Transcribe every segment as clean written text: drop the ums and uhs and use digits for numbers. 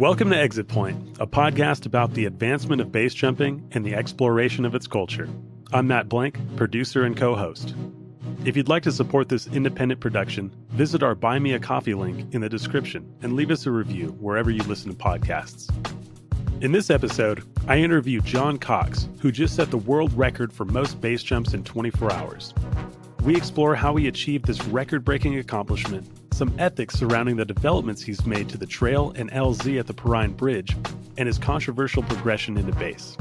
Welcome to Exit Point, a podcast about the advancement of base jumping and the exploration of its culture. I'm Matt Blank, producer and co-host. If you'd like to support this independent production, visit our Buy Me a Coffee link in the description and leave us a review wherever you listen to podcasts. In this episode, I interview John Cox, who just set the world record for most base jumps in 24 hours. We explore how he achieved this record-breaking accomplishment, some ethics surrounding the developments he's made to the trail and LZ at the Perrine Bridge, and his controversial progression into base.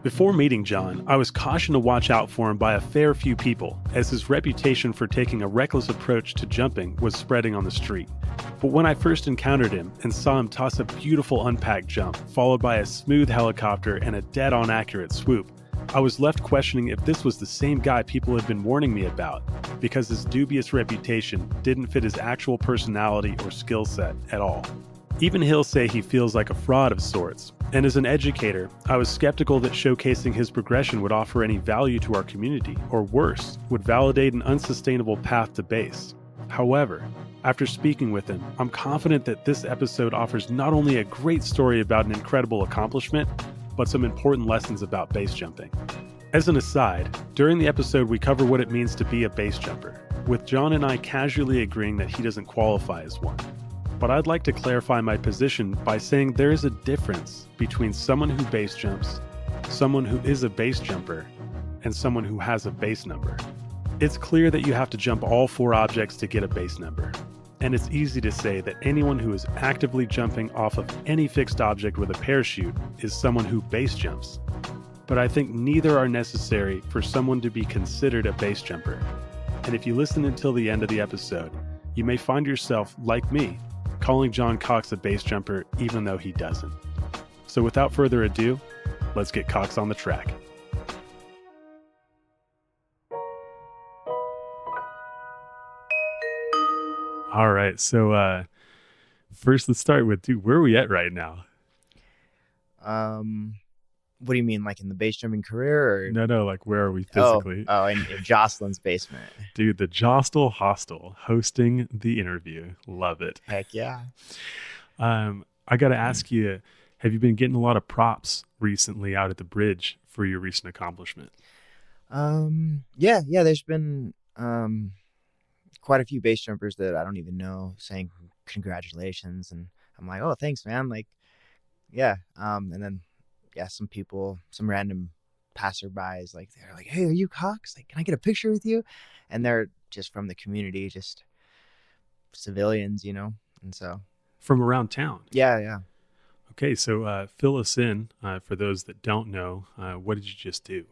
Before meeting John, I was cautioned to watch out for him by a fair few people, as his reputation for taking a reckless approach to jumping was spreading on the street. But when I first encountered him and saw him toss a beautiful unpacked jump, followed by a smooth helicopter and a dead-on accurate swoop, I was left questioning if this was the same guy people had been warning me about, because his dubious reputation didn't fit his actual personality or skill set at all. Even he'll say he feels like a fraud of sorts, and as an educator, I was skeptical that showcasing his progression would offer any value to our community, or worse, would validate an unsustainable path to base. However, after speaking with him, I'm confident that this episode offers not only a great story about an incredible accomplishment, but some important lessons about base jumping. As an aside, during the episode we cover what it means to be a base jumper, with John and I casually agreeing that he doesn't qualify as one. But I'd like to clarify my position by saying there is a difference between someone who base jumps, someone who is a base jumper, and someone who has a base number. It's clear that you have to jump all 4 objects to get a base number. And it's easy to say that anyone who is actively jumping off of any fixed object with a parachute is someone who base jumps. But I think neither are necessary for someone to be considered a base jumper. And if you listen until the end of the episode, you may find yourself, like me, calling John Cox a base jumper even though he doesn't. So without further ado, let's get Cox on the track. All right, so first let's start with, dude, where are we at right now? What do you mean, like in the base jumping career? Or? No, like where are we physically? In Jocelyn's basement. Dude, the Jostle Hostel hosting the interview. Love it. Heck yeah. I got to ask you, have you been getting a lot of props recently out at the bridge for your recent accomplishment? Yeah, there's been quite a few base jumpers that I don't even know saying congratulations, and I'm like, oh, thanks, man. Like, yeah. And then, yeah, some people, some random passerbys, like they're like, hey, are you Cox? Like, can I get a picture with you? And they're just from the community, just civilians, you know. And so from around town. Yeah. Okay, so fill us in for those that don't know. What did you just do?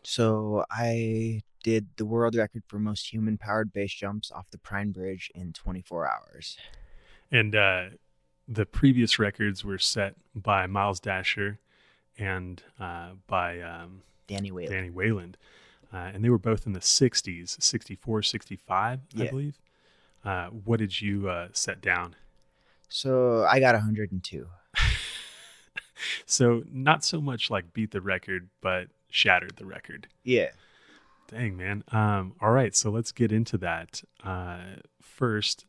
So I did the world record for most human-powered base jumps off the Perrine Bridge in 24 hours. And the previous records were set by Miles Daisher and by Danny Weiland. And they were both in the 60s, 64, 65, I believe. What did you set down? So I got 102. So not so much like beat the record, but shattered the record. Yeah. Dang, man. All right, so let's get into that. First,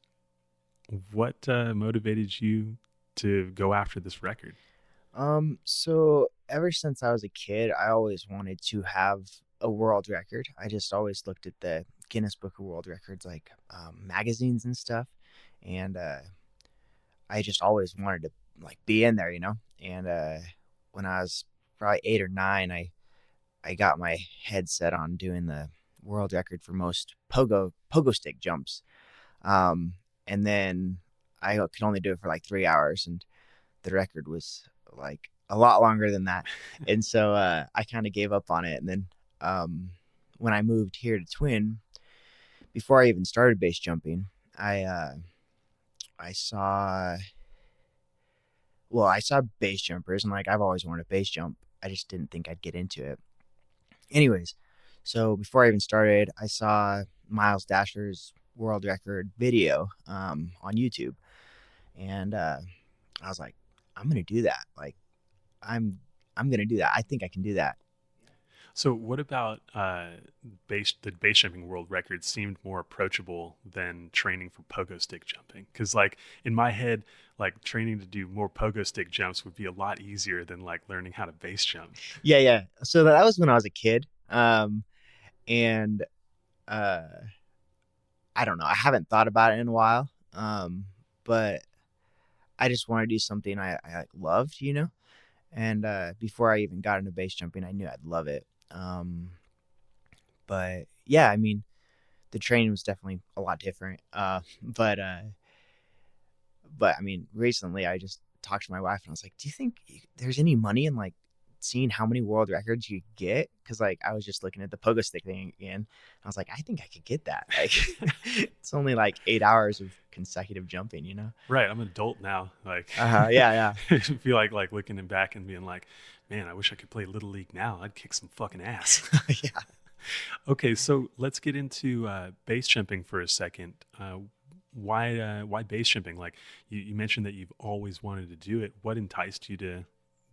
what motivated you to go after this record? So ever since I was a kid, I always wanted to have a world record. I just always looked at the Guinness Book of World Records, like magazines and stuff, and I just always wanted to like be in there, you know. And when I was probably 8 or 9, I got my head set on doing the world record for most pogo stick jumps. And then I could only do it for like 3 hours, and the record was like a lot longer than that. And so I kind of gave up on it. And then when I moved here to Twin, before I even started base jumping, I saw base jumpers, and like I've always wanted to base jump. I just didn't think I'd get into it. Anyways, so before I even started, I saw Miles Daisher's world record video on YouTube, and I was like, I'm gonna do that. Like, I'm gonna do that. I think I can do that. So what about the base jumping world record seemed more approachable than training for pogo stick jumping? Because like in my head, like training to do more pogo stick jumps would be a lot easier than like learning how to base jump. Yeah. So that was when I was a kid. And uh, I don't know. I haven't thought about it in a while. But I just want to do something I like, loved, And before I even got into base jumping, I knew I'd love it. But yeah, I mean, the training was definitely a lot different. But I mean, recently I just talked to my wife and I was like, "Do you think there's any money in like seeing how many world records you get?" Because like I was just looking at the pogo stick thing again. I was like, I think I could get that. Like, it's only like 8 hours of consecutive jumping. Right. I'm an adult now. Like, Yeah. I feel like looking back and being like, man, I wish I could play Little League now. I'd kick some fucking ass. Yeah. Okay, so let's get into base jumping for a second. Why base jumping? Like you mentioned that you've always wanted to do it. What enticed you to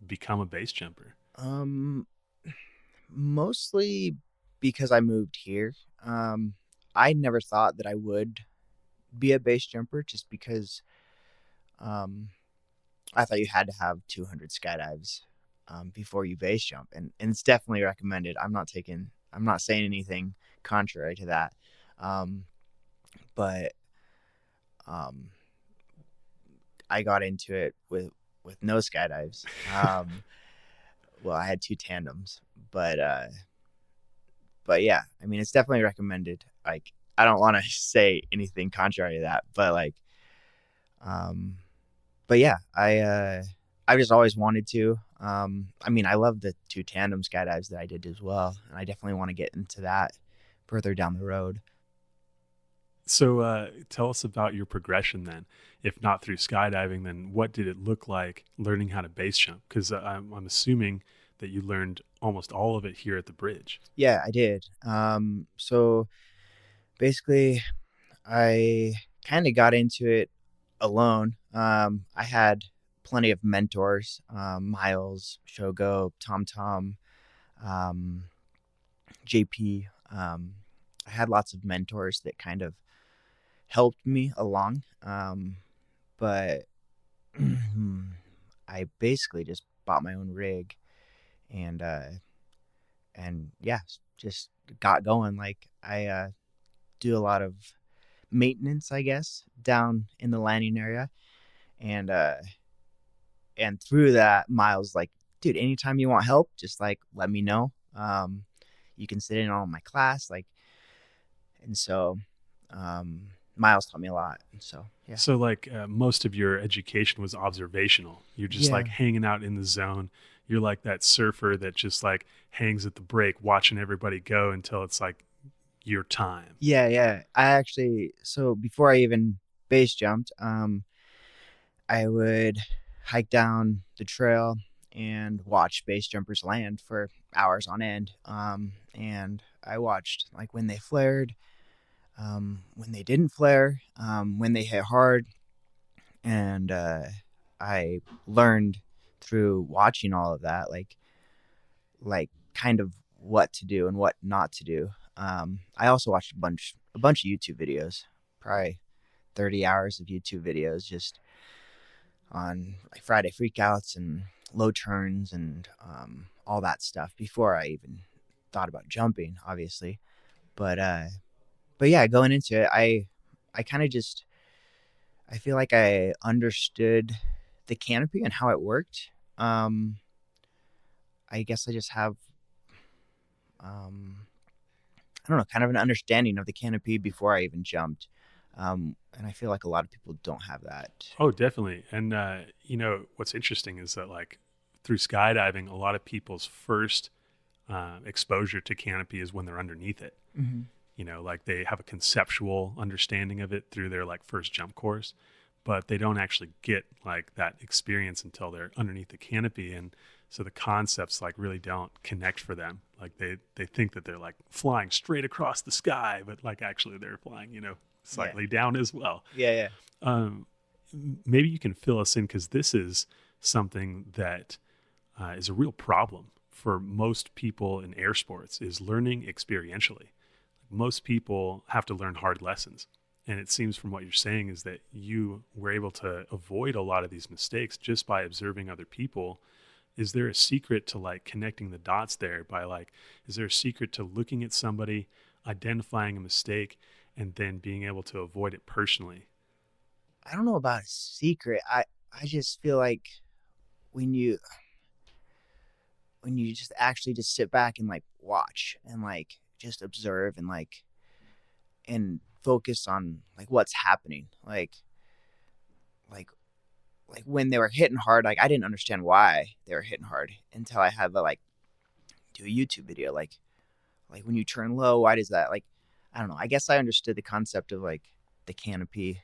become a base jumper? Mostly because I moved here. I never thought that I would be a base jumper just because I thought you had to have 200 skydives before you base jump, and it's definitely recommended. I'm not saying anything contrary to that. But I got into it with no skydives. Well, I had 2 tandems, but yeah, I mean, it's definitely recommended. Like, I don't want to say anything contrary to that, but like, but yeah, I just always wanted to. I mean, I love the 2 tandem skydives that I did as well, and I definitely want to get into that further down the road. So tell us about your progression then. If not through skydiving, then what did it look like learning how to base jump? Because I'm assuming that you learned almost all of it here at the bridge. Yeah, I did. So basically, I kind of got into it alone. I had plenty of mentors, Miles, Shogo, Tom Tom, JP. I had lots of mentors that kind of helped me along. But I basically just bought my own rig and yeah, just got going. Like, I do a lot of maintenance, I guess, down in the landing area, and through that, Miles like, dude, anytime you want help, just like let me know. You can sit in on my class, like, and so Miles taught me a lot. And so yeah. So like most of your education was observational. You're just like hanging out in the zone. You're like that surfer that just like hangs at the break watching everybody go until it's like your time. Yeah. I actually, so before I even base jumped, I would hike down the trail and watch base jumpers land for hours on end. And I watched like when they flared, when they didn't flare, when they hit hard. And I learned through watching all of that, like kind of what to do and what not to do. I also watched a bunch of YouTube videos, probably 30 hours of YouTube videos just on like Friday freakouts and low turns and all that stuff before I even thought about jumping, obviously. But yeah, going into it, I kind of just, I feel like I understood the canopy and how it worked. I guess I just have, I don't know, kind of an understanding of the canopy before I even jumped. And I feel like a lot of people don't have that. Oh, definitely. And, you know, what's interesting is that like through skydiving, a lot of people's first exposure to canopy is when they're underneath it. Mm-hmm. You know, like they have a conceptual understanding of it through their like first jump course, but they don't actually get like that experience until they're underneath the canopy. And so the concepts like really don't connect for them. Like they think that they're like flying straight across the sky, but like actually they're flying, you know, slightly down as well. Yeah. Maybe you can fill us in because this is something that is a real problem for most people in air sports is learning experientially. Most people have to learn hard lessons. And it seems from what you're saying is that you were able to avoid a lot of these mistakes just by observing other people. Is there a secret to like connecting the dots there by like, is there a secret to looking at somebody, identifying a mistake, and then being able to avoid it personally? I don't know about a secret. I just feel like when you just actually just sit back and like watch and like just observe and like and focus on like what's happening, like when they were hitting hard, like I didn't understand why they were hitting hard until I had to like do a YouTube video, like when you turn low, why does that, like, I don't know, I guess I understood the concept of like the canopy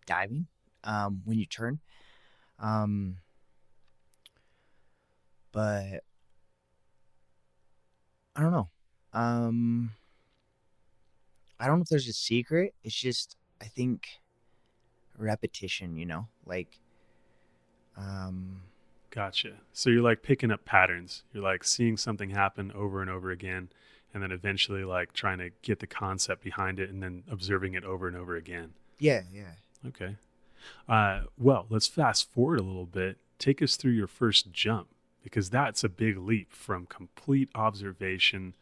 diving when you turn, but I don't know. I don't know if there's a secret. It's just, I think, repetition, like, Gotcha. So you're like picking up patterns. You're like seeing something happen over and over again, and then eventually like trying to get the concept behind it and then observing it over and over again. yeah. Okay. Well, let's fast forward a little bit. Take us through your first jump, because that's a big leap from complete observation,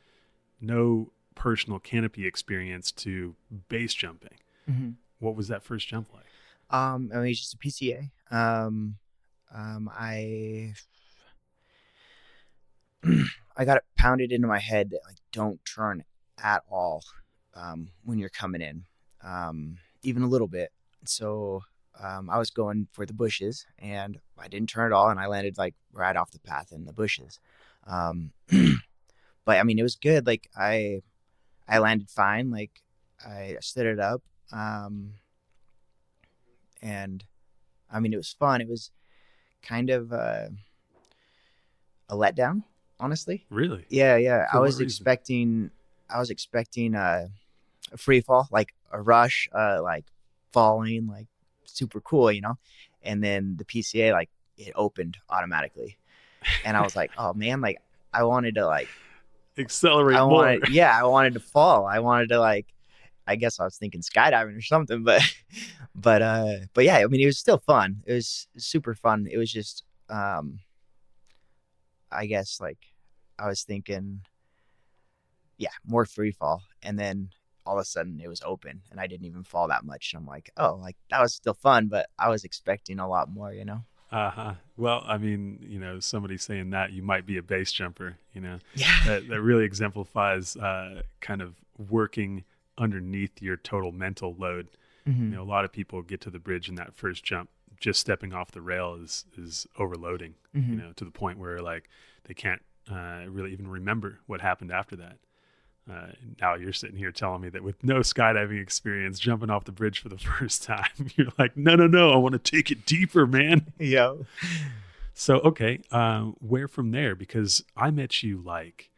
no personal canopy experience, to base jumping. Mm-hmm. What was that first jump like? I mean, it's just a PCA. I I got it pounded into my head that like don't turn at all when you're coming in, even a little bit. So I was going for the bushes and I didn't turn at all, and I landed like right off the path in the bushes. But I mean, it was good. Like I landed fine. Like I stood it up, and I mean, it was fun. It was kind of a letdown, honestly. Really? Yeah. For what reason? I was expecting a free fall, like a rush, like falling, like super cool, And then the PCA, like it opened automatically, and I was like, oh man, like I wanted to like Accelerate more. I wanted to fall. I wanted to like, I guess I was thinking skydiving or something, but yeah, I mean, it was still fun. It was super fun. It was just, I guess like I was thinking, yeah, more free fall. And then all of a sudden it was open and I didn't even fall that much. And I'm like, oh, like that was still fun, but I was expecting a lot more. Uh-huh. Well, I mean, somebody saying that you might be a base jumper, Yeah. that really exemplifies kind of working underneath your total mental load. Mm-hmm. A lot of people get to the bridge and that first jump, just stepping off the rail is overloading, Mm-hmm. to the point where like they can't really even remember what happened after that. Now you're sitting here telling me that with no skydiving experience, jumping off the bridge for the first time, you're like, no, I want to take it deeper, man. Yeah. So, okay, where from there? Because I met you like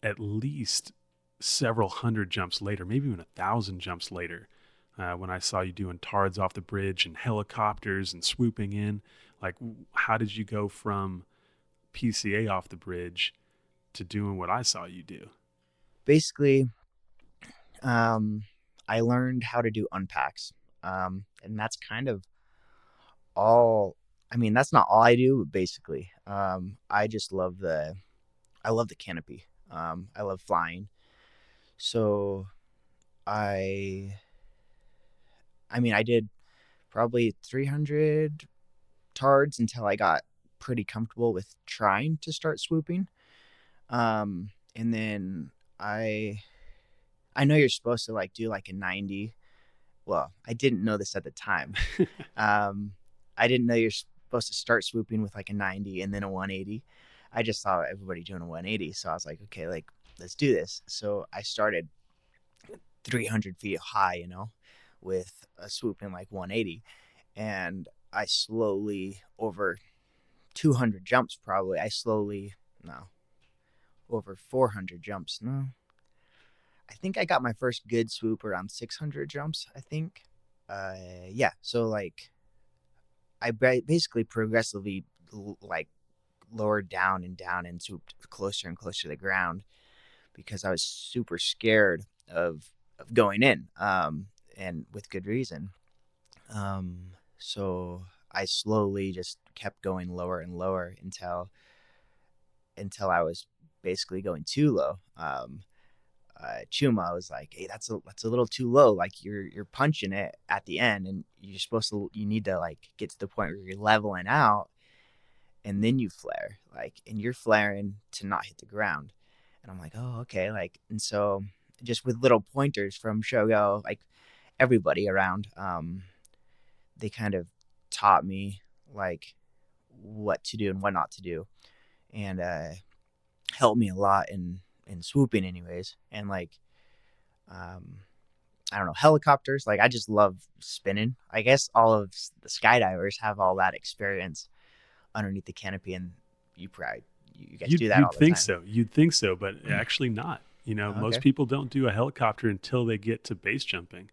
at least several hundred jumps later, maybe even 1,000 jumps later, when I saw you doing tards off the bridge and helicopters and swooping in. Like, how did you go from PCA off the bridge to doing what I saw you do? Basically, I learned how to do unpacks. And that's kind of all, I mean, that's not all I do, but basically. I just I love the canopy. I love flying. So I mean, I did probably 300 tards until I got pretty comfortable with trying to start swooping. And then I know you're supposed to like do like a 90. Well, I didn't know this at the time. I didn't know you're supposed to start swooping with like a 90 and then a 180. I just saw everybody doing a 180. So I was like, okay, like let's do this. So I started 300 feet high, with a swooping like 180. And I slowly, over 200 jumps, probably, no, over 400 jumps. No, I think I got my first good swoop around 600 jumps, I think. Yeah. So like I basically progressively like lowered down and swooped closer and closer to the ground because I was super scared of going in, and with good reason. So I slowly just kept going lower and lower until I was basically going too low. Chuma was like, "Hey, that's a little too low. Like you're punching it at the end, and you need to like get to the point where you're leveling out, and then you flare. And you're flaring to not hit the ground." And I'm like, "Oh, okay." And so just with little pointers from Shogo, like everybody around, they kind of taught me like what to do and what not to do, and helped me a lot in swooping, anyways. And um, I don't know, helicopters. Like I just love spinning. I guess all of the skydivers have all that experience underneath the canopy, and you guys do that all You'd the think time. so. You'd think so, but actually not. Most Okay. people don't do a helicopter until they get to base jumping.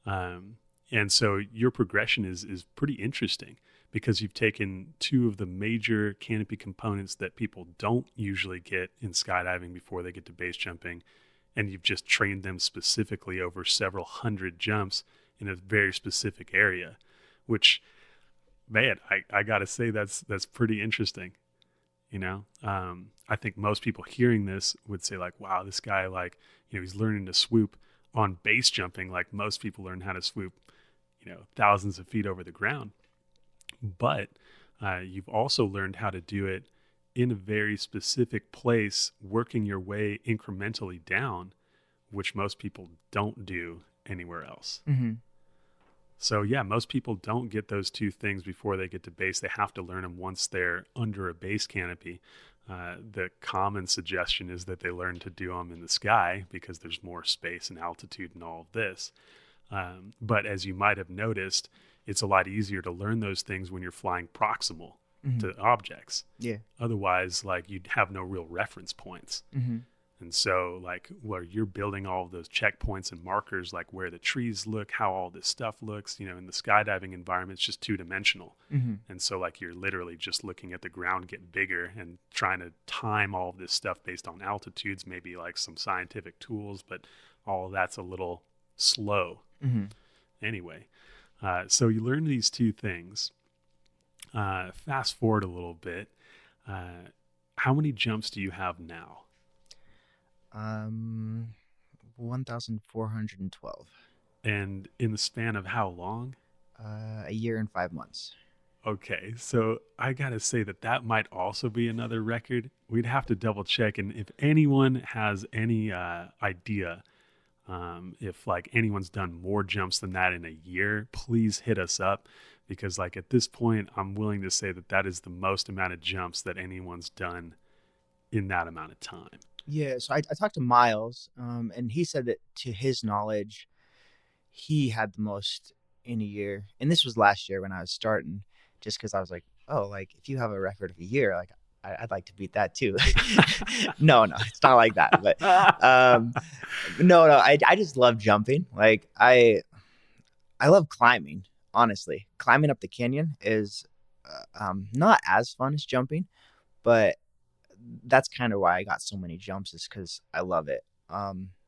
Um, and so your progression is pretty interesting because you've taken two of the major canopy components that people don't usually get in skydiving before they get to base jumping, and you've just trained them specifically over several hundred jumps in a very specific area, which, man, I gotta say that's pretty interesting. I think most people hearing this would say like, wow, this guy, like, he's learning to swoop on base jumping like most people learn how to swoop, thousands of feet over the ground. But you've also learned how to do it in a very specific place, working your way incrementally down, which most people don't do anywhere else. Mm-hmm. So yeah, most people don't get those two things before they get to base. They have to learn them once they're under a base canopy. The common suggestion is that they learn to do them in the sky because there's more space and altitude and all of this. But as you might have noticed, it's a lot easier to learn those things when you're flying proximal Mm-hmm. to objects. Yeah. Otherwise, like, you'd have no real reference points. Mm-hmm. And so, like, where you're building all of those checkpoints and markers, like where the trees look, how all this stuff looks, in the skydiving environment, it's just two-dimensional. Mm-hmm. And so, like, you're literally just looking at the ground get bigger and trying to time all of this stuff based on altitudes, maybe like some scientific tools, but all of that's a little slow. Mm-hmm. Anyway, so you learn these two things. Fast forward a little bit. How many jumps do you have now? 1,412. And in the span of how long? A year and 5 months. Okay, so I gotta say that might also be another record. We'd have to double check, and if anyone has any idea, if like anyone's done more jumps than that in a year, please hit us up, because like at this point, I'm willing to say that is the most amount of jumps that anyone's done in that amount of time. Yeah, so I talked to Miles, and he said that to his knowledge, he had the most in a year. And this was last year when I was starting, just because I was like, oh, like if you have a record of a year, like I'd like to beat that too. No, it's not like that. But no, I just love jumping. Like I love climbing. Honestly, climbing up the canyon is not as fun as jumping, but that's kind of why I got so many jumps, is because I love it.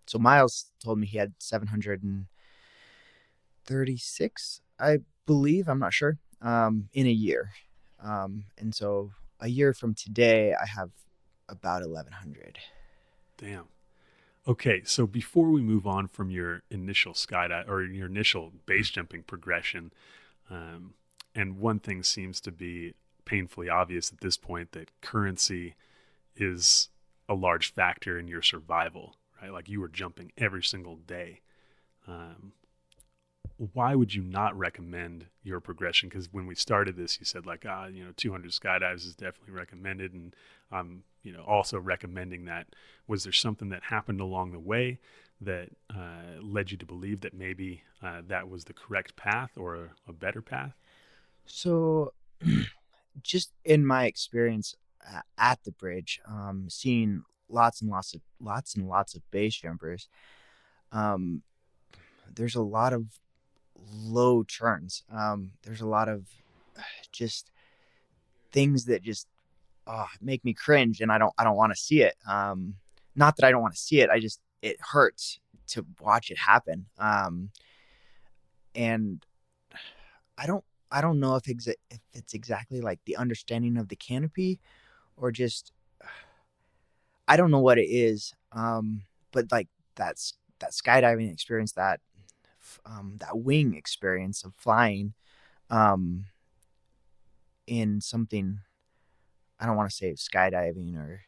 So Miles told me he had 736, I believe, I'm not sure, in a year. And so a year from today, I have about 1,100. Damn. Okay, so before we move on from your initial skydive or your initial base jumping progression, and one thing seems to be painfully obvious at this point, that currency is a large factor in your survival, right? Like you were jumping every single day. Why would you not recommend your progression? Because when we started this, you said like, 200 skydives is definitely recommended. And I'm, also recommending that. Was there something that happened along the way that led you to believe that maybe that was the correct path or a better path? So just in my experience at the bridge, seeing lots and lots of base jumpers, there's a lot of low turns. There's a lot of just things that just make me cringe, and I don't want to see it. Not that I don't want to see it. It hurts to watch it happen. And I don't I don't know if it's exactly like the understanding of the canopy, or just I don't know what it is. But like that skydiving experience, that wing experience of flying, um, in something, I don't want to say skydiving or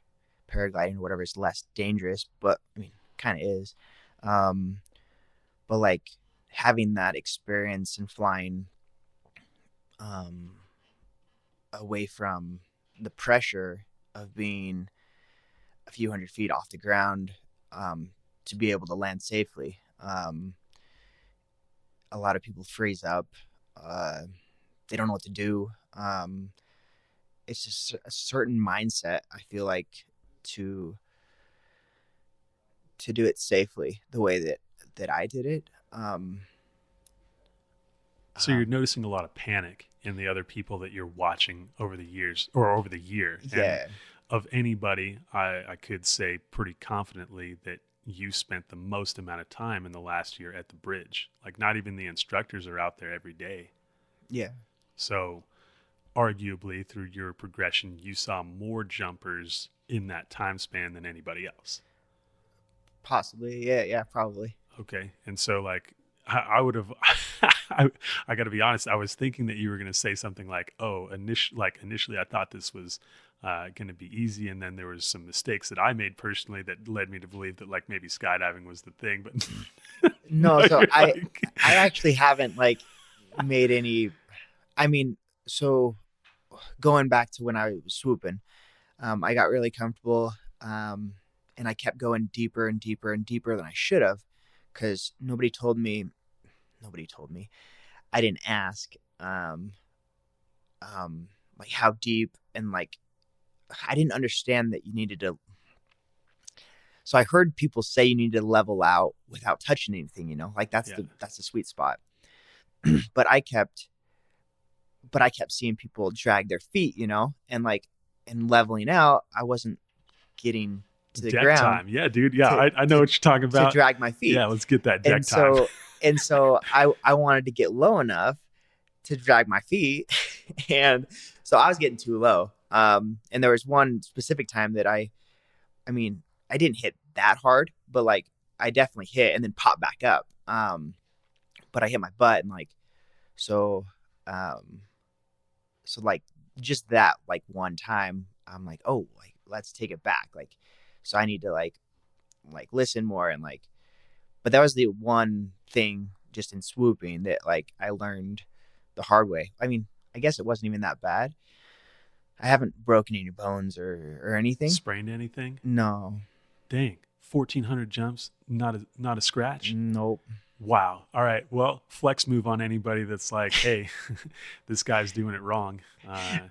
paragliding or whatever is less dangerous, but I mean, kind of is. Um, but like having that experience and flying, um, away from the pressure of being a few hundred feet off the ground, um, to be able to land safely. A lot of people freeze up. Uh, they don't know what to do. It's just a certain mindset, I feel like, to do it safely the way that I did it. So you're noticing a lot of panic in the other people that you're watching over the years or over the year. And Yeah, of anybody, I could say pretty confidently that you spent the most amount of time in the last year at the bridge. Like, not even the instructors are out there every day. yeah, So arguably through your progression, you saw more jumpers in that time span than anybody else. possibly. Yeah, yeah, probably. Okay. And so, like, I would have, I got to be honest, I was thinking that you were going to say something like, oh, initially I thought this was going to be easy. And then there was some mistakes that I made personally that led me to believe that, like, maybe skydiving was the thing. But No, no, so you're I like, I actually haven't like made any. I mean, so going back to when I was swooping, I got really comfortable, and I kept going deeper and deeper and deeper than I should have, because nobody told me. Nobody told me. I didn't ask. Like how deep, and like I didn't understand that you needed to. So I heard people say you need to level out without touching anything. Like that's yeah, the sweet spot. But I kept seeing people drag their feet, and like and leveling out, I wasn't getting to the deck ground time. Yeah, dude. Yeah, to I know what you're talking to about. drag my feet. Yeah, let's get that deck And time. so I wanted to get low enough to drag my feet, and so I was getting too low. And there was one specific time that I mean, I didn't hit that hard, but like I definitely hit and then popped back up. But I hit my butt, and like so um so like just that like one time, I'm like, oh, like let's take it back. Like so I need to like listen more, and like, but that was the one thing just in swooping that like I learned the hard way. I mean, I guess it wasn't even that bad. I haven't broken any bones or anything. Sprained anything? No. Dang, 1,400 jumps, not a scratch. Nope. Wow. All right. Well, flex move on anybody that's like, hey, this guy's doing it wrong.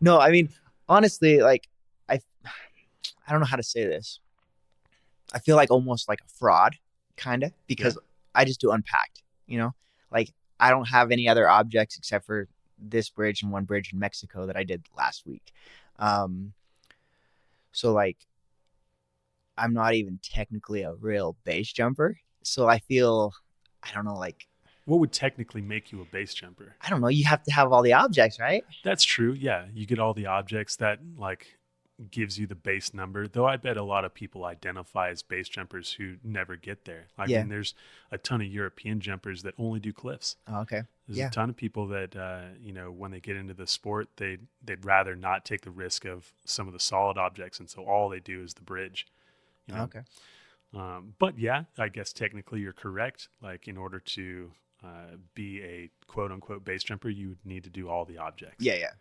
No, I mean, honestly, like I I don't know how to say this. I feel like almost like a fraud, kind of, Yeah. because I just do unpacked, like I don't have any other objects except for this bridge and one bridge in Mexico that I did last week. Um, so like I'm not even technically a real base jumper. So I feel, I don't know, like, What would technically make you a base jumper? I don't know. You have to have all the objects, right? That's true. Yeah. You get all the objects that, like, gives you the base number, though I bet a lot of people identify as base jumpers who never get there. I Yeah. mean, there's a ton of European jumpers that only do cliffs. Oh, okay. There's Yeah. a ton of people that, when they get into the sport, they'd rather not take the risk of some of the solid objects. And so all they do is the bridge, you know? Okay. But yeah, I guess technically you're correct. Like, in order to be a quote unquote base jumper, you would need to do all the objects. Yeah. Yeah.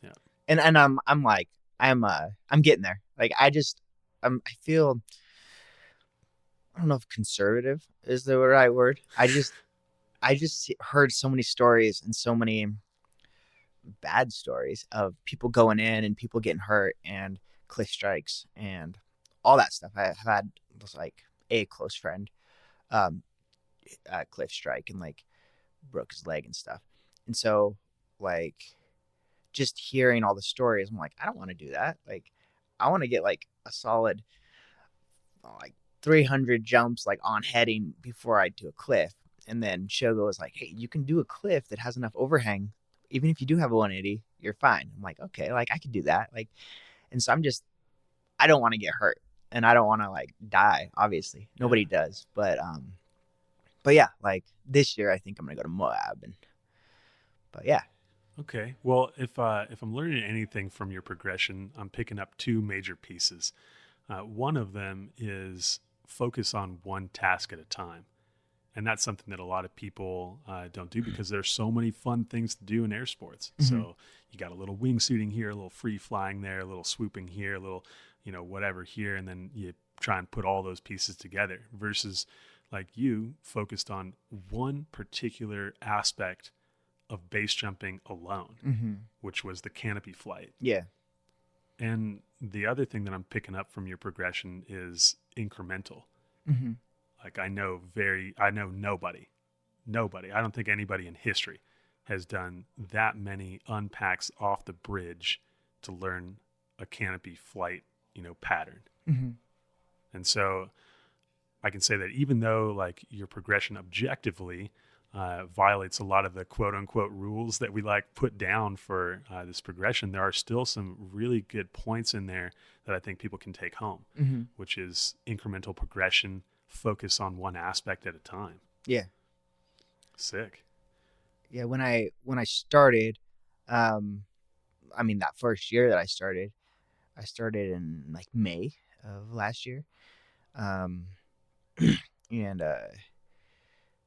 Yeah. And I'm like, I'm getting there. Like I feel, I don't know if conservative is the right word. I just heard so many stories and so many bad stories of people going in and people getting hurt and cliff strikes and all that stuff. I have had was like a close friend, um, cliff strike and like broke his leg and stuff. And so like just hearing all the stories, I'm like, I don't want to do that. Like I want to get like a solid like 300 jumps like on heading before I do a cliff. And then Shogo was like, hey, you can do a cliff that has enough overhang. Even if you do have a 180, you're fine. I'm like, okay, like I could do that. Like, and so I don't want to get hurt and I don't want to like die. Obviously, nobody does. But yeah, like this year, I think I'm gonna go to Moab. But yeah. Okay. Well, if I'm learning anything from your progression, I'm picking up two major pieces. One of them is focus on one task at a time. And that's something that a lot of people don't do because there's so many fun things to do in air sports. Mm-hmm. So you got a little wingsuiting here, a little free flying there, a little swooping here, a little, whatever here. And then you try and put all those pieces together versus like you focused on one particular aspect of base jumping alone, mm-hmm. which was the canopy flight. Yeah. And the other thing that I'm picking up from your progression is incremental. Mm-hmm. Like I know nobody, I don't think anybody in history has done that many unpacks off the bridge to learn a canopy flight, pattern. Mm-hmm. And so I can say that even though like your progression objectively violates a lot of the quote unquote rules that we like put down for this progression, there are still some really good points in there that I think people can take home, mm-hmm. which is incremental progression, focus on one aspect at a time. Yeah. Sick. Yeah. When I started, that first year that I started in like May of last year.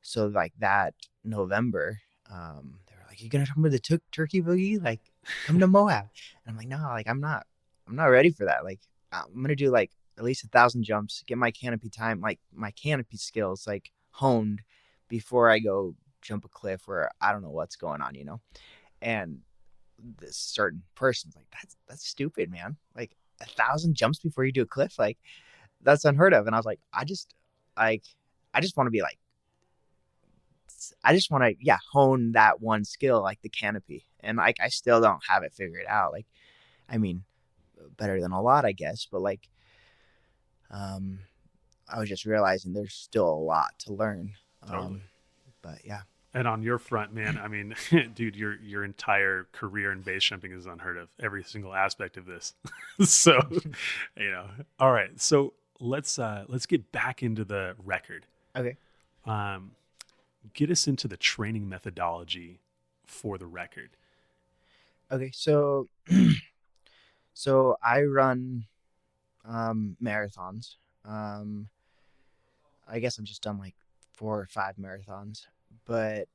So like that November, they were like, "You gonna come to the turkey boogie? Like, come to Moab." And I'm like, "No, like I'm not ready for that. Like, I'm gonna do like at least 1,000 jumps, get my canopy time, like my canopy skills, like honed before I go jump a cliff where I don't know what's going on, And this certain person's like, "That's stupid, man. Like 1,000 jumps before you do a cliff, like that's unheard of." And I was like, I just want to be like. I just want to, hone that one skill, like the canopy. And like, I still don't have it figured out. Like, better than a lot, I guess. But like, I was just realizing there's still a lot to learn. Totally. But yeah. And on your front, man, dude, your entire career in base jumping is unheard of. Every single aspect of this. So, all right. So let's get back into the record. Okay. Get us into the training methodology for the record. Okay, so I run marathons. I guess I've just done like 4 or 5 marathons, but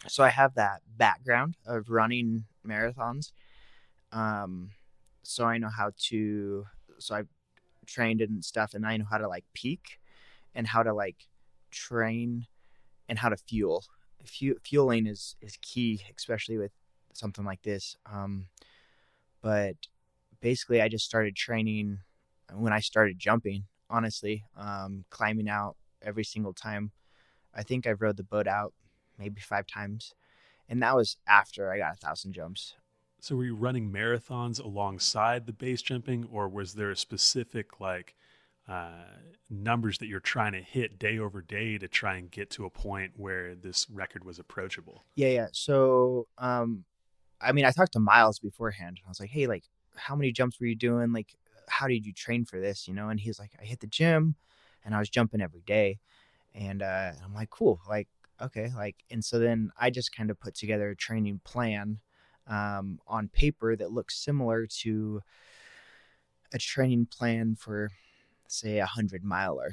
so I have that background of running marathons. So I know so I've trained and stuff, and I know how to like peak and how to like train and how to fuel. Fueling is key, especially with something like this. But basically I just started training when I started jumping, honestly, climbing out every single time. I think I've rode the boat out maybe 5 times, and that was after I got 1,000 jumps. So were you running marathons alongside the base jumping, or was there a specific like numbers that you're trying to hit day over day to try and get to a point where this record was approachable? Yeah. So, I talked to Miles beforehand. I was like, "Hey, like, how many jumps were you doing? Like, how did you train for this? And he's like, "I hit the gym and I was jumping every day." And I'm like, "Cool. Like, okay." Like, and so then I just kind of put together a training plan on paper that looks similar to a training plan for, say, 100-miler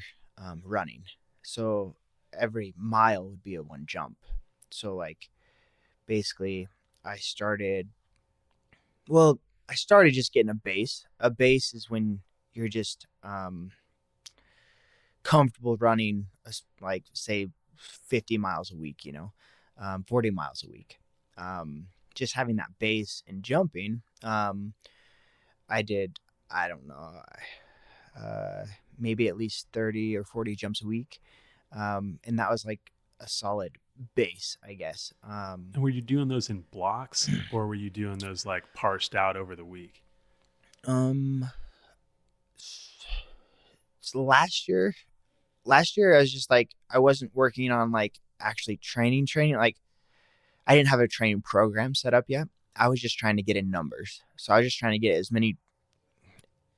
running. So every mile would be a 1 jump. So like basically I started just getting a base. A base is when you're just comfortable running like say 50 miles a week, 40 miles a week. Just having that base and jumping. I did, I don't know, maybe at least 30 or 40 jumps a week. And that was like a solid base, I guess. And were you doing those in blocks or were you doing those like parsed out over the week? Um, so last year I was just like, I wasn't working on like actually training. Like I didn't have a training program set up yet. I was just trying to get in numbers. So I was just trying to get as many,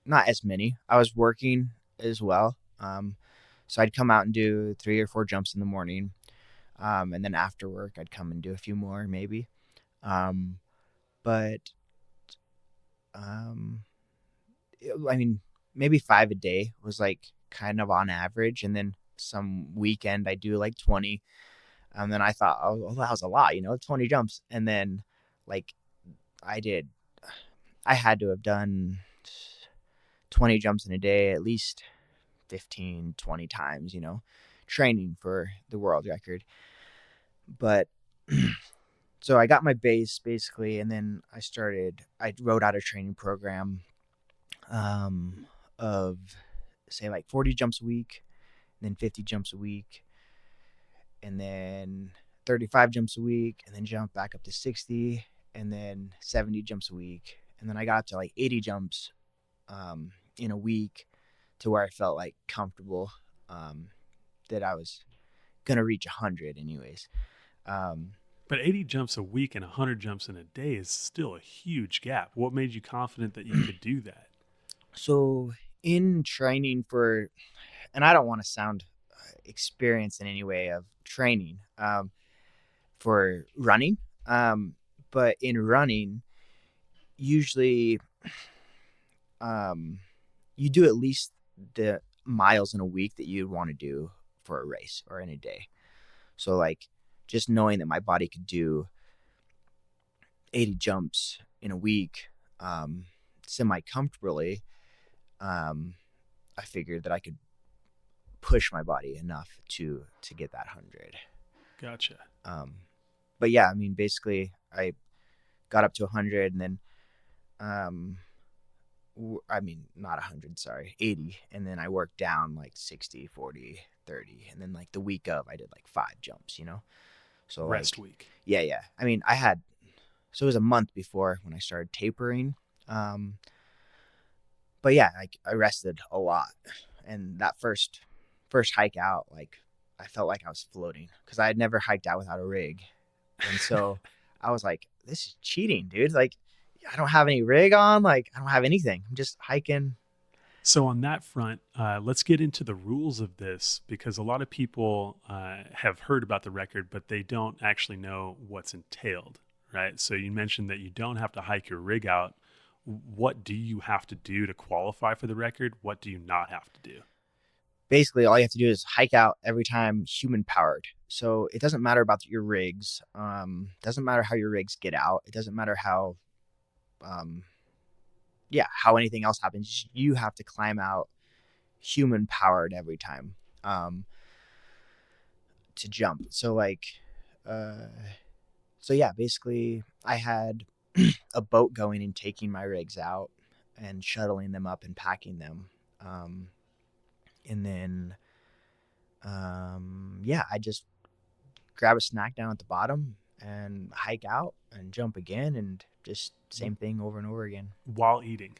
not as many. I was working as well. So I'd come out and do 3 or 4 jumps in the morning. And then after work, I'd come and do a few more maybe. Um, but um, I mean, maybe 5 a day was like kind of on average. And then some weekend I do like 20. And then I thought, oh, well, that was a lot, 20 jumps. And then like I did, I had to have done 20 jumps in a day, at least 15, 20 times, training for the world record. But so I got my base basically. And then I wrote out a training program of say like 40 jumps a week, and then 50 jumps a week, and then 35 jumps a week, and then jump back up to 60, and then 70 jumps a week. And then I got up to like 80 jumps in a week, to where I felt like comfortable that I was going to reach 100 anyways. But 80 jumps a week and 100 jumps in a day is still a huge gap. What made you confident that you could do that? So in training for, and I don't want to sound experienced in any way of training for running, but in running, usually you do at least the miles in a week that you'd want to do for a race or in a day. So like just knowing that my body could do 80 jumps in a week semi comfortably, I figured that I could push my body enough to get that 100. Gotcha. But yeah, I mean, basically I got up to 100, and then not 100, sorry, 80. And then I worked down like 60, 40, 30. And then like the week of, I did like 5 jumps, So Rest like, week. Yeah. I mean, so it was a month before when I started tapering. But yeah, like I rested a lot. And that first hike out, like I felt like I was floating, because I had never hiked out without a rig. And so I was like, this is cheating, dude. Like, I don't have any rig on. Like, I don't have anything. I'm just hiking. So on that front, let's get into the rules of this, because a lot of people have heard about the record, but they don't actually know what's entailed, right? So you mentioned that you don't have to hike your rig out. What do you have to do to qualify for the record? What do you not have to do? Basically, all you have to do is hike out every time human powered. So it doesn't matter about your rigs. Doesn't matter how your rigs get out. It doesn't matter how anything else happens. You have to climb out human powered every time to jump. So like basically I had a boat going and taking my rigs out and shuttling them up and packing them, and then I just grab a snack down at the bottom and hike out and jump again, and just same thing over and over again while eating.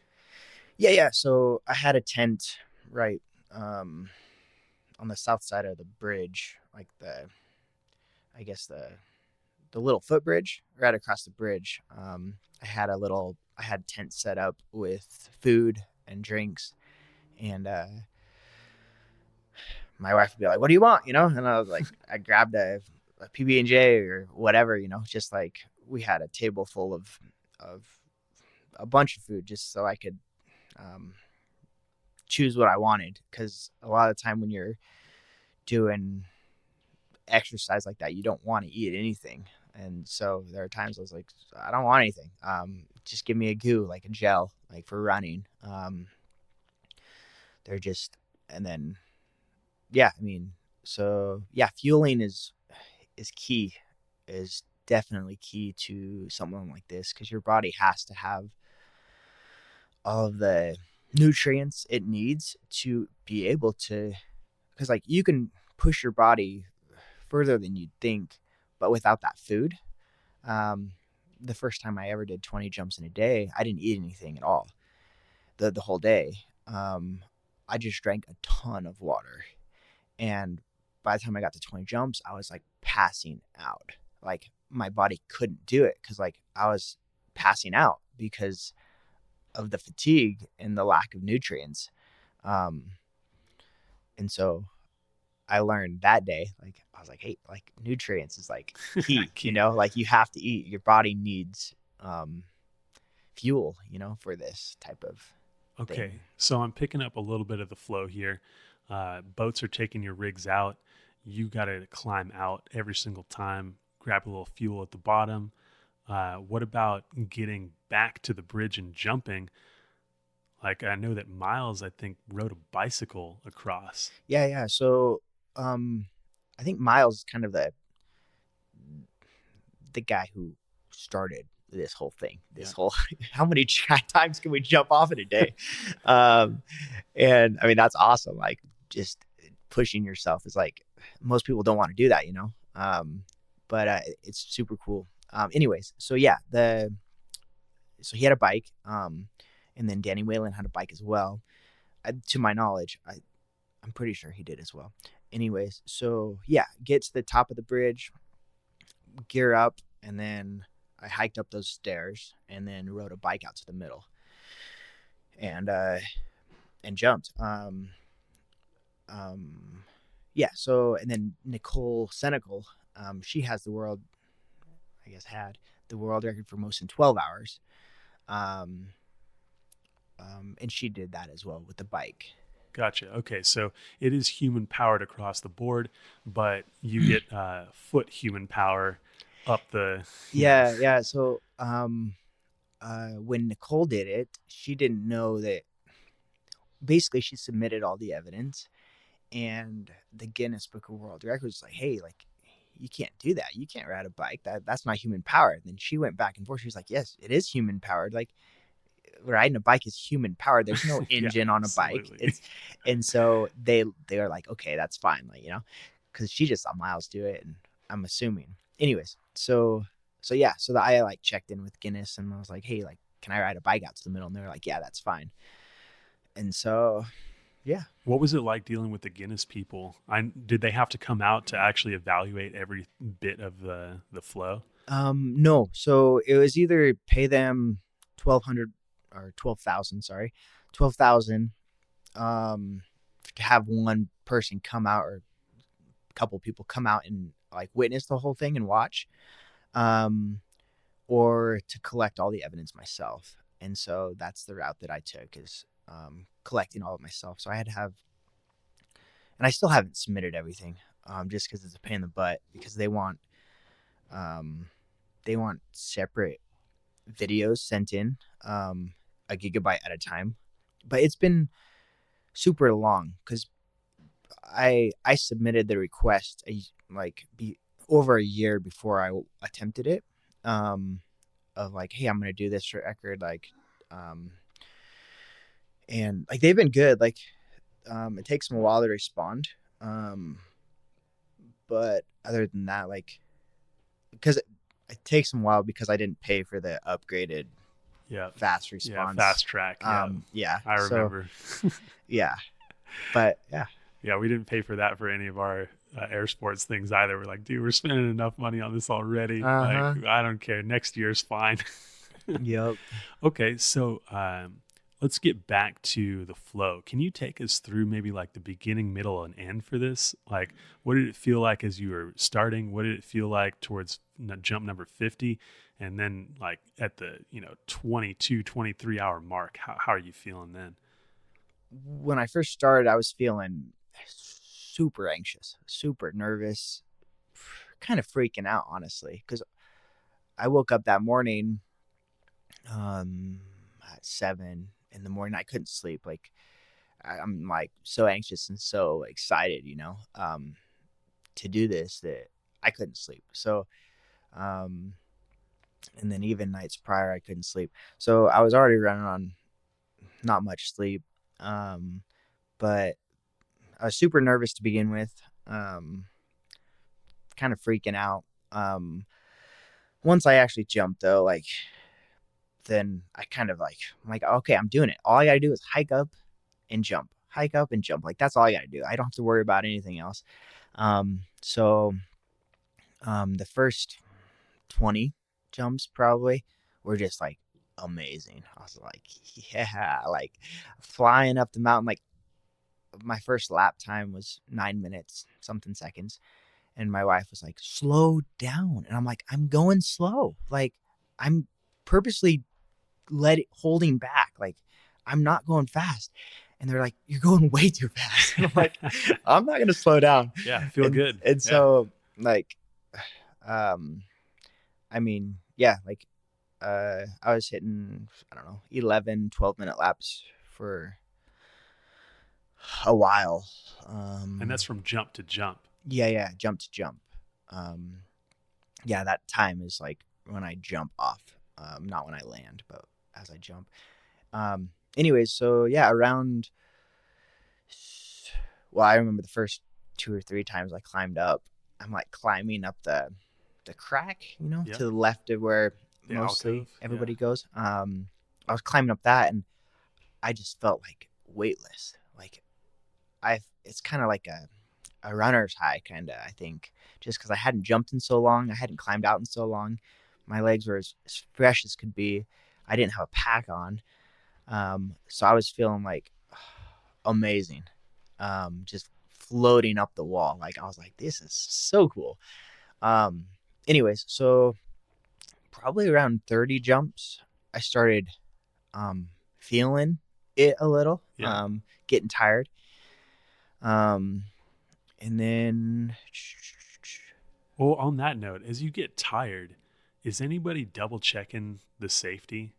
Yeah. So I had a tent right on the south side of the bridge, like the little footbridge right across the bridge. I had tent set up with food and drinks, and my wife would be like, "What do you want?" And I was like, I grabbed a PB&J or whatever, just like we had a table full of a bunch of food, just so I could choose what I wanted. Because a lot of the time when you're doing exercise like that, you don't want to eat anything. And so there are times I was like, I don't want anything. Just give me a goo, like a gel, like for running. And then, yeah, I mean, so yeah, fueling is key, is definitely key to something like this, because your body has to have all of the nutrients it needs to be able to, because like you can push your body further than you'd think, but without that food. The first time I ever did 20 jumps in a day, I didn't eat anything at all. the whole day. I just drank a ton of water, and by the time I got to 20 jumps, I was like passing out. Like my body couldn't do it because like I was passing out because of the fatigue and the lack of nutrients. Um, and so I learned that day, like I was like, hey, like nutrients is like key, Key. like you have to eat. Your body needs fuel, for this type of Okay, thing. so I'm picking up a little bit of the flow here. Boats are taking your rigs out. You got to climb out every single time, grab a little fuel at the bottom. What about getting back to the bridge and jumping? Like I know that Miles, I think, rode a bicycle across. Yeah. So I think Miles is kind of the guy who started this whole thing. This whole how many times can we jump off in a day? And I mean that's awesome. Like just pushing yourself is like most people don't want to do that, but it's super cool. Anyways, so yeah, so he had a bike, and then Danny Weiland had a bike as well. To my knowledge, I'm pretty sure he did as well. Anyways, so yeah, get to the top of the bridge, gear up, and then I hiked up those stairs and then rode a bike out to the middle and jumped. Yeah. So and then Nicole Senecal, she has had the world record for most in 12 hours. And she did that as well with the bike. Gotcha. Okay, so it is human powered across the board, but you get foot human power up the. Yeah. So when Nicole did it, she didn't know that. Basically, she submitted all the evidence, and the Guinness Book of World Records was like, "Hey, like, you can't do that. You can't ride a bike. That's not human powered." And then she went back and forth. She was like, "Yes, it is human powered. Like, riding a bike is human powered. There's no engine on a bike." And so they were like, "Okay, that's fine." Like, because she just saw Miles do it, and I'm assuming. Anyways, so yeah, so I like checked in with Guinness and I was like, "Hey, like, can I ride a bike out to the middle?" And they were like, "Yeah, that's fine." And so, yeah. What was it like dealing with the Guinness people? Did they have to come out to actually evaluate every bit of the flow? No. So it was either pay them 1,200 or 12,000. Sorry, 12,000. To have one person come out or a couple people come out and like witness the whole thing and watch, or to collect all the evidence myself. And so that's the route that I took is collecting all of myself. So I had to have, and I still haven't submitted everything, just because it's a pain in the butt because they want separate videos sent in, a gigabyte at a time. But it's been super long because I submitted the request over a year before I attempted it. Of like, hey, I'm gonna do this for record, like, and like they've been good. Like, it takes them a while to respond, but other than that, like, because it takes them a while because I didn't pay for the upgraded fast response, fast track. Yeah, I remember. So, yeah, but yeah, we didn't pay for that for any of our air sports things either. We're like, dude, we're spending enough money on this already. Like, I don't care. Next year's fine. Yep. Okay, so let's get back to the flow. Can you take us through maybe like the beginning, middle, and end for this? Like, what did it feel like as you were starting? What did it feel like towards jump number 50? And then like at the, 22, 23 hour mark, how are you feeling then? When I first started, I was feeling super anxious, super nervous, kind of freaking out, honestly, because I woke up that morning at 7 in the morning. I couldn't sleep. Like, I'm like so anxious and so excited, to do this that I couldn't sleep. So, and then even nights prior, I couldn't sleep. So I was already running on not much sleep. But I was super nervous to begin with, kind of freaking out. Once I actually jumped though, like then I kind of like, I'm like, okay, I'm doing it. All I got to do is hike up and jump, hike up and jump. Like, that's all I got to do. I don't have to worry about anything else. The first 20 jumps probably were just like amazing. I was like, yeah, like flying up the mountain. Like, my first lap time was 9 minutes, something seconds. And my wife was like, slow down. And I'm like, I'm going slow. Like, I'm purposely holding back. Like, I'm not going fast. And they're like, you're going way too fast. And I'm like, I'm not going to slow down. Yeah. Feel good. And so like, I mean, yeah, like, I was hitting, I don't know, 11, 12-minute laps for a while. And that's from jump to jump. Yeah, jump to jump. Yeah, that time is like when I jump off, not when I land, but as I jump. Anyways, so yeah, I remember the first 2 or 3 times I climbed up. I'm like climbing up the crack, to the left of where The mostly alcove, everybody goes. I was climbing up that, and I just felt like weightless. Like, it's kind of like a runner's high, kind of, I think, just because I hadn't jumped in so long. I hadn't climbed out in so long. My legs were as fresh as could be. I didn't have a pack on. So I was feeling like amazing. Just floating up the wall. Like, I was like, this is so cool. Anyways, so probably around 30 jumps, I started feeling it a little, getting tired. And then, well, on that note, as you get tired, is anybody double checking the safety?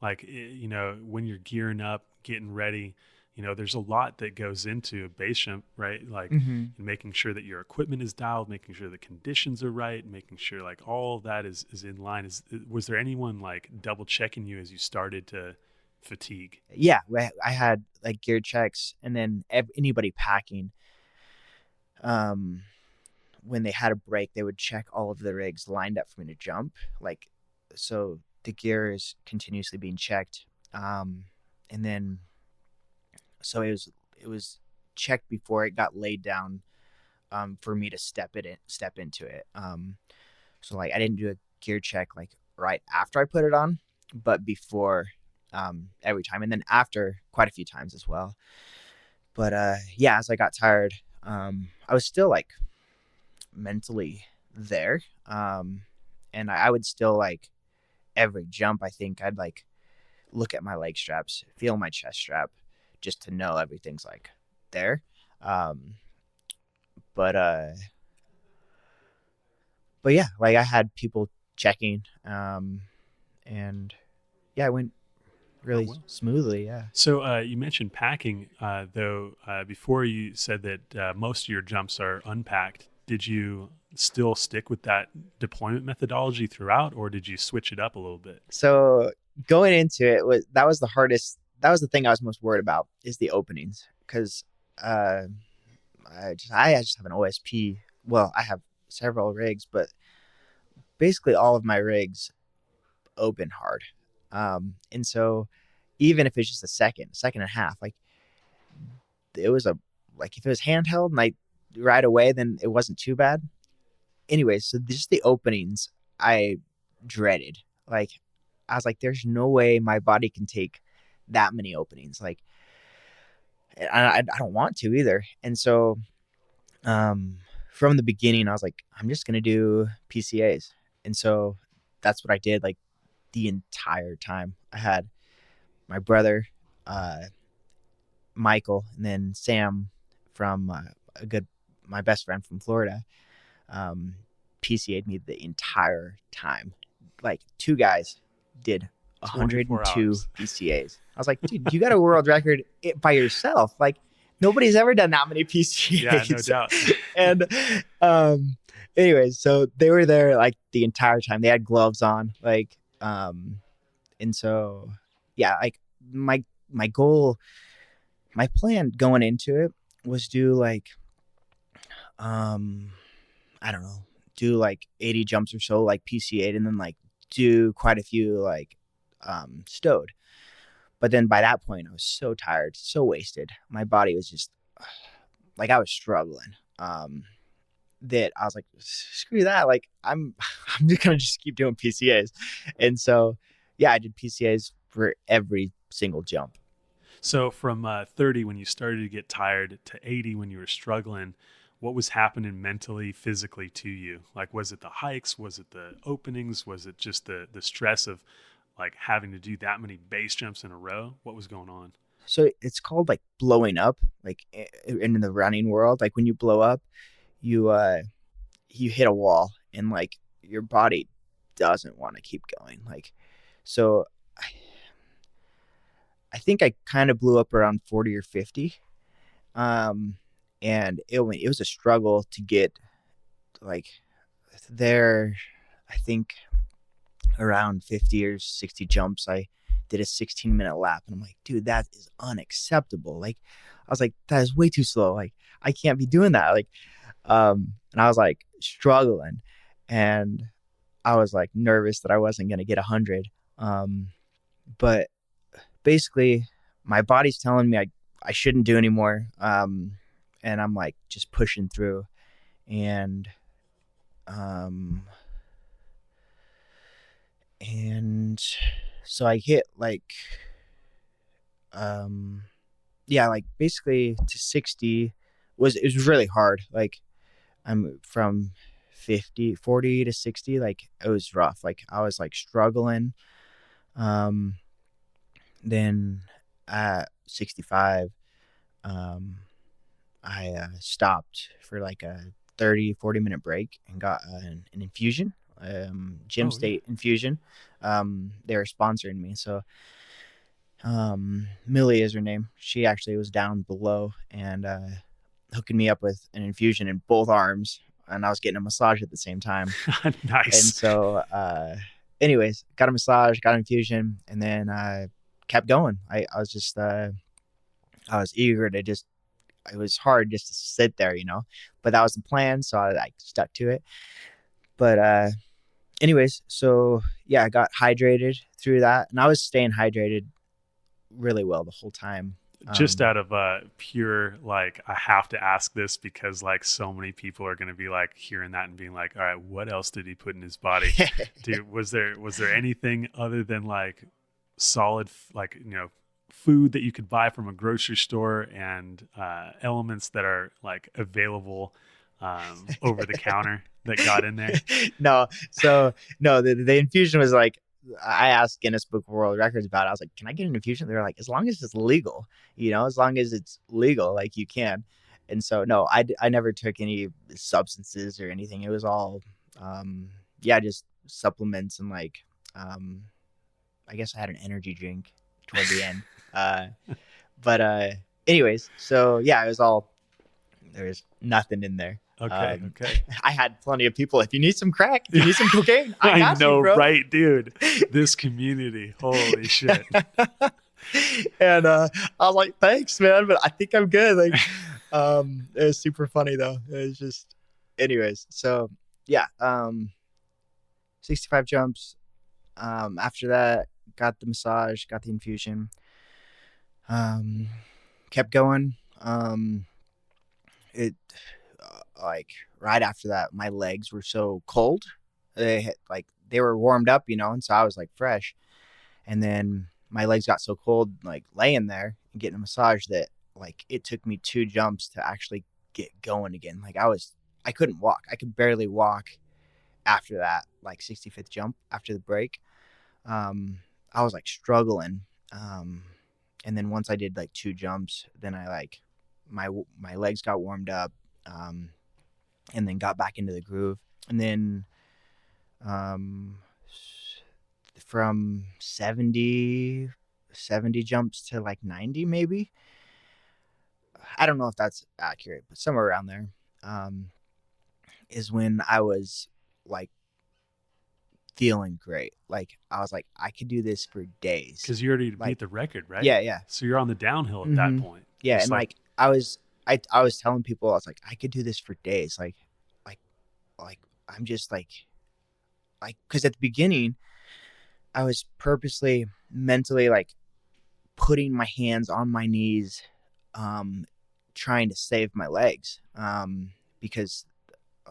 Like, when you're gearing up, getting ready, there's a lot that goes into a base jump, right? Like, making sure that your equipment is dialed, making sure the conditions are right, making sure like all of that is in line. Was there anyone like double checking you as you started to fatigue? Yeah, I had like gear checks, and then anybody packing, when they had a break, they would check all of the rigs lined up for me to jump. Like, so the gear is continuously being checked. And then, so it was checked before it got laid down, for me to step into it. So like, I didn't do a gear check like right after I put it on, but before, every time, and then after quite a few times as well. But yeah, as I got tired, I was still like mentally there, and I would still, like, every jump, I think I'd like look at my leg straps, feel my chest strap, just to know everything's like there. But yeah, like, I had people checking, and yeah, it went really smoothly. Yeah. So you mentioned packing, though, before you said that most of your jumps are unpacked. Did you still stick with that deployment methodology throughout, or did you switch it up a little bit? So going into it, that was the hardest. That was the thing I was most worried about, is the openings, because I just have an OSP. Well, I have several rigs, but basically all of my rigs open hard. And so even if it's just a second and a half, like, it was if it was handheld and I right away, then it wasn't too bad. Anyway, so just the openings I dreaded. Like, I was like, there's no way my body can take that many openings. Like, I don't want to either. And so, from the beginning, I was like, I'm just going to do PCAs. And so that's what I did, like, the entire time. I had my brother, Michael, and then Sam from my best friend from Florida, PCA'd me the entire time. Like, 2 guys did 102 PCAs. I was like, dude, you got a world record by yourself. Like, nobody's ever done that many PCAs. Yeah, no doubt. And anyways, so they were there like the entire time. They had gloves on, like, and so yeah, like, my goal, my plan going into it was do like, I don't know, do like 80 jumps or so, like PCA, and then like do quite a few like stowed. But then by that point, I was so tired, so wasted. My body was just like, I was struggling. That I was like, screw that. Like I'm just gonna just keep doing PCAs. And so, yeah, I did PCAs for every single jump. So from 30 when you started to get tired to 80 when you were struggling, what was happening mentally, physically to you? Like, was it the hikes? Was it the openings? Was it just the stress of like having to do that many base jumps in a row? What was going on? So it's called like blowing up, like in the running world. Like when you blow up, you hit a wall and like your body doesn't want to keep going. Like, so I think I kind of blew up around 40 or 50. Um, and it was a struggle to get like there. I think around 50 or 60 jumps, I did a 16-minute lap. And I'm like, dude, that is unacceptable. Like, I was like, that is way too slow. Like, I can't be doing that. Like, and I was like struggling, and I was like nervous that I wasn't going to get 100. But basically my body's telling me I shouldn't do anymore. And I'm like just pushing through, and, and so I hit like, yeah, like basically to 60 it was really hard. Like I'm from 40 to 60, like it was rough. Like I was like struggling. Um, then at 65, I stopped for like a 30-40 minute break and got an infusion, Gym State infusion. They were sponsoring me. So Millie is her name. She actually was down below and hooking me up with an infusion in both arms, and I was getting a massage at the same time. Nice. And so anyways, got a massage, got an infusion, and then kept going. I was just I was eager to just, it was hard just to sit there, but that was the plan, so I stuck to it. But anyways, so yeah, I got hydrated through that, and I was staying hydrated really well the whole time. Just out of pure, like, I have to ask this because like so many people are going to be like hearing that and being like, all right, what else did he put in his body? Dude, was there anything other than like solid, like, food that you could buy from a grocery store and elements that are like available over the counter that got in there? No. So no, the infusion was like, I asked Guinness Book of World Records about it. I was like, can I get an infusion? They're like, as long as it's legal, as long as it's legal, like you can. And so, no, I never took any substances or anything. It was all, just supplements and like, I guess I had an energy drink toward the end. But anyways, so yeah, it was all, there was nothing in there. Okay. I had plenty of people. If you need some crack, if you need some cocaine, I got know, you, bro. Right, dude? This community, holy shit. And I was like, thanks, man, but I think I'm good. Like, it was super funny though. It was just, anyways. So yeah, 65 jumps. After that, got the massage, got the infusion. Kept going. It like right after that, my legs were so cold. They were warmed up, and so I was like fresh. And then my legs got so cold, like laying there and getting a massage, that like it took me 2 jumps to actually get going again. Like I couldn't walk. I could barely walk after that, like 65th jump after the break. I was like struggling. And then once I did like 2 jumps, then I like my legs got warmed up, and then got back into the groove. And then from 70 jumps to like 90 maybe. I don't know if that's accurate, but somewhere around there is when I was like feeling great. Like I was like, I could do this for days. Because you already beat the record, right? Yeah. So you're on the downhill at that point. Yeah, it's and like I was telling people, I was like, I could do this for days. Like I'm just like, because at the beginning, I was purposely mentally like putting my hands on my knees, trying to save my legs, because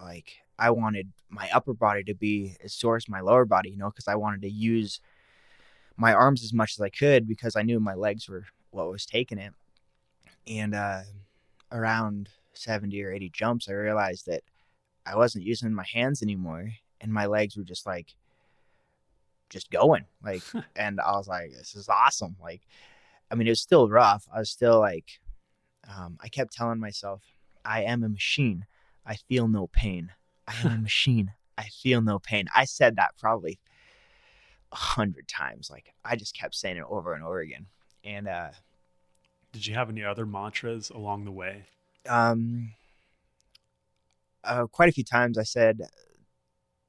like I wanted my upper body to be as sore as my lower body, because I wanted to use my arms as much as I could because I knew my legs were what was taking it. And around 70 or 80 jumps, I realized that I wasn't using my hands anymore, and my legs were just like just going like, and I was like, this is awesome. Like, I mean, it was still rough. I was still like, I kept telling myself, I am a machine. I feel no pain. I am a machine. I feel no pain. I said that probably 100 times. Like, I just kept saying it over and over again. And did you have any other mantras along the way? Quite a few times I said,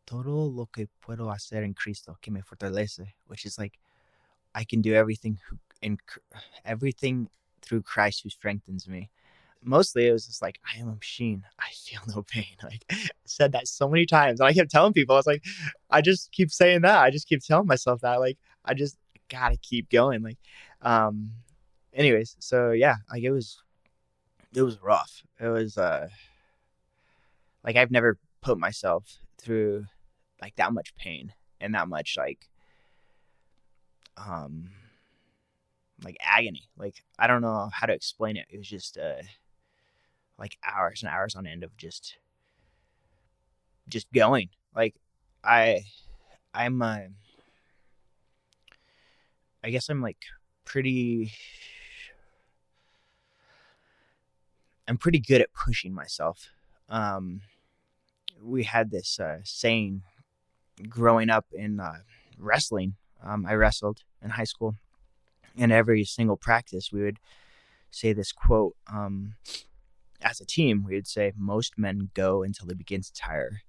todo lo que puedo hacer en Cristo que me fortalece, which is like, I can do everything through Christ who strengthens me. Mostly it was just like, I am a machine. I feel no pain. Like, I said that so many times. And I kept telling people, I was like, I just keep saying that. I just keep telling myself that. Like, I just gotta keep going. Like, anyways, so yeah, like it was rough. It was like I've never put myself through like that much pain and that much like agony. Like, I don't know how to explain it. It was just like hours and hours on end of just going. Like, I guess I'm like I'm pretty good at pushing myself. We had this saying growing up in wrestling. I wrestled in high school, and every single practice we would say this quote. As a team, we would say, most men go until they begin to tire.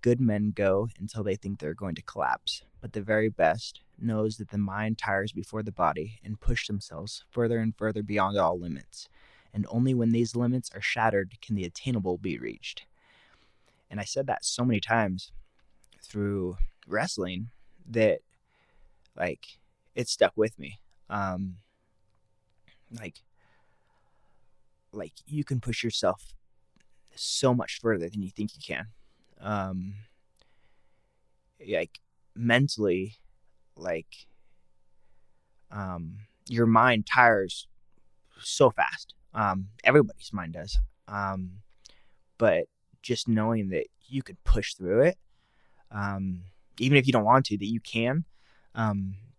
Good men go until they think they're going to collapse. But the very best knows that the mind tires before the body and push themselves further and further beyond all limits. And only when these limits are shattered can the attainable be reached. And I said that so many times through wrestling that like it stuck with me. Like you can push yourself so much further than you think you can. Like mentally, like your mind tires so fast. Everybody's mind does. But just knowing that you could push through it, even if you don't want to, that you can,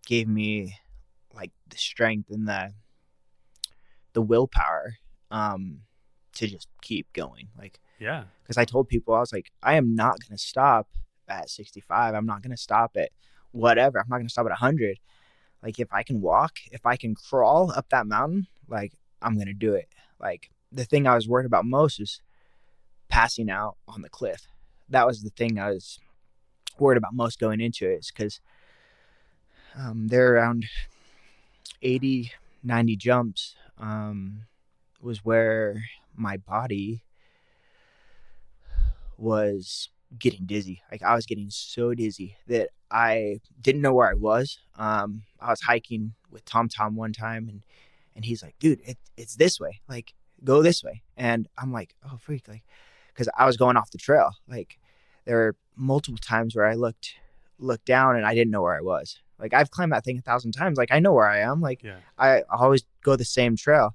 gave me like the strength and the willpower to just keep going. Like, yeah, because I told people, I was like, I am not going to stop at 65. I'm not going to stop at whatever. I'm not going to stop at 100. Like, if I can walk, if I can crawl up that mountain, like, I'm going to do it. Like, the thing I was worried about most is passing out on the cliff. That was the thing I was worried about most going into it, is because there around 80, 90 jumps was where my body was getting dizzy. Like, I was getting so dizzy that I didn't know where I was. I was hiking with Tom one time, and he's like, dude, it's this way. Like, go this way. And I'm like, oh, freak. Like, because I was going off the trail. Like, there were multiple times where I looked down and I didn't know where I was. Like, I've climbed that thing 1,000 times. Like, I know where I am. Like, yeah. I always go the same trail.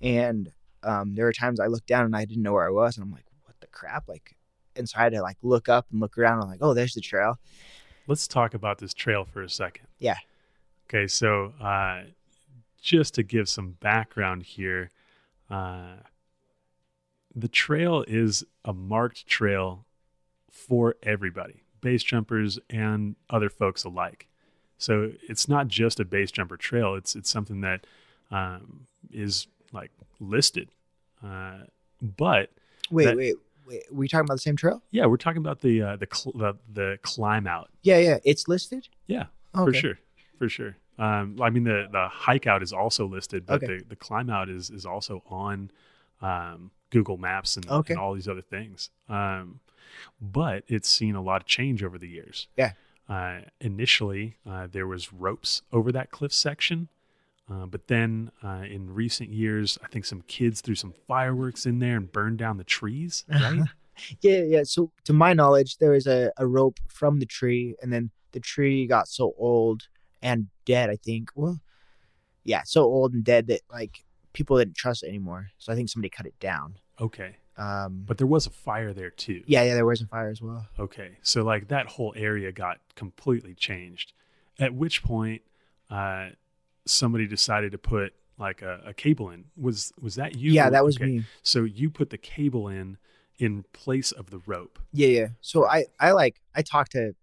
And there were times I looked down and I didn't know where I was. And I'm like, what the crap? Like, and so I had to like look up and look around. And I'm like, oh, there's the trail. Let's talk about this trail for a second. Yeah. Okay. So just to give some background here, the trail is a marked trail for everybody, base jumpers and other folks alike. So it's not just a base jumper trail. It's something that is like listed. But wait. We talking about the same trail? Yeah, we're talking about the climb out. Yeah. It's listed? Yeah, okay. for sure. I mean, the hike out is also listed, but okay. the climb out is also on Google Maps and all these other things. But it's seen a lot of change over the years. Yeah. Initially, there was ropes over that cliff section. But then in recent years, I think some kids threw some fireworks in there and burned down the trees, right? Yeah. So to my knowledge, there was a rope from the tree, and then the tree got so old and dead, I think. Well, yeah, so old and dead that like people didn't trust it anymore. So I think somebody cut it down. Okay. But there was a fire there too. Yeah, there was a fire as well. Okay. So like that whole area got completely changed. At which point, somebody decided to put like a cable in. Was that you? Yeah, that was me. So you put the cable in place of the rope. Yeah. So I talked to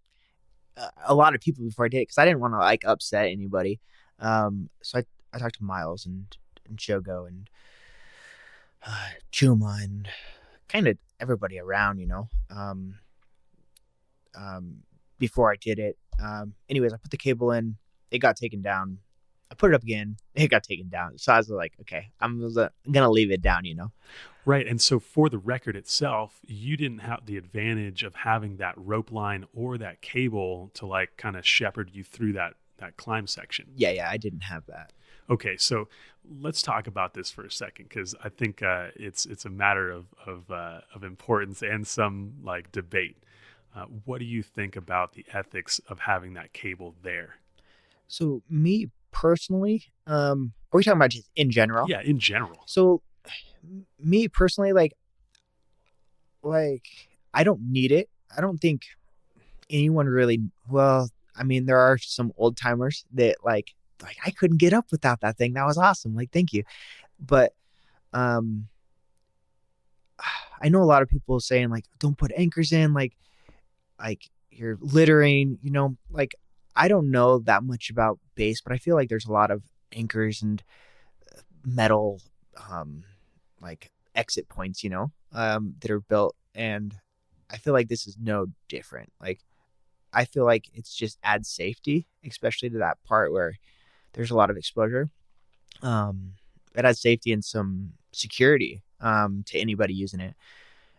a lot of people before I did it because I didn't want to like upset anybody. So I talked to Miles and Shogo and Chuma and kind of everybody around, before I did it. Anyways, I put the cable in. It got taken down. I put it up again. It got taken down. So I was like, okay, I'm going to leave it down, Right. And so for the record itself, you didn't have the advantage of having that rope line or that cable to like kind of shepherd you through that climb section. Yeah, I didn't have that. Okay, so let's talk about this for a second because I think it's a matter of importance and some like debate. What do you think about the ethics of having that cable there? So me personally, are we talking about just in general? Yeah, in general. So me personally, like I don't need it. I don't think anyone really. Well, I mean, there are some old timers that like I couldn't get up without that thing. That was awesome. Like, thank you. But I know a lot of people saying like, don't put anchors in, like you're littering. Like I don't know that much about bass, but I feel like there's a lot of anchors and metal like exit points, that are built, and I feel like this is no different. Like I feel like it's just adds safety, especially to that part where there's a lot of exposure. It adds safety and some security to anybody using it.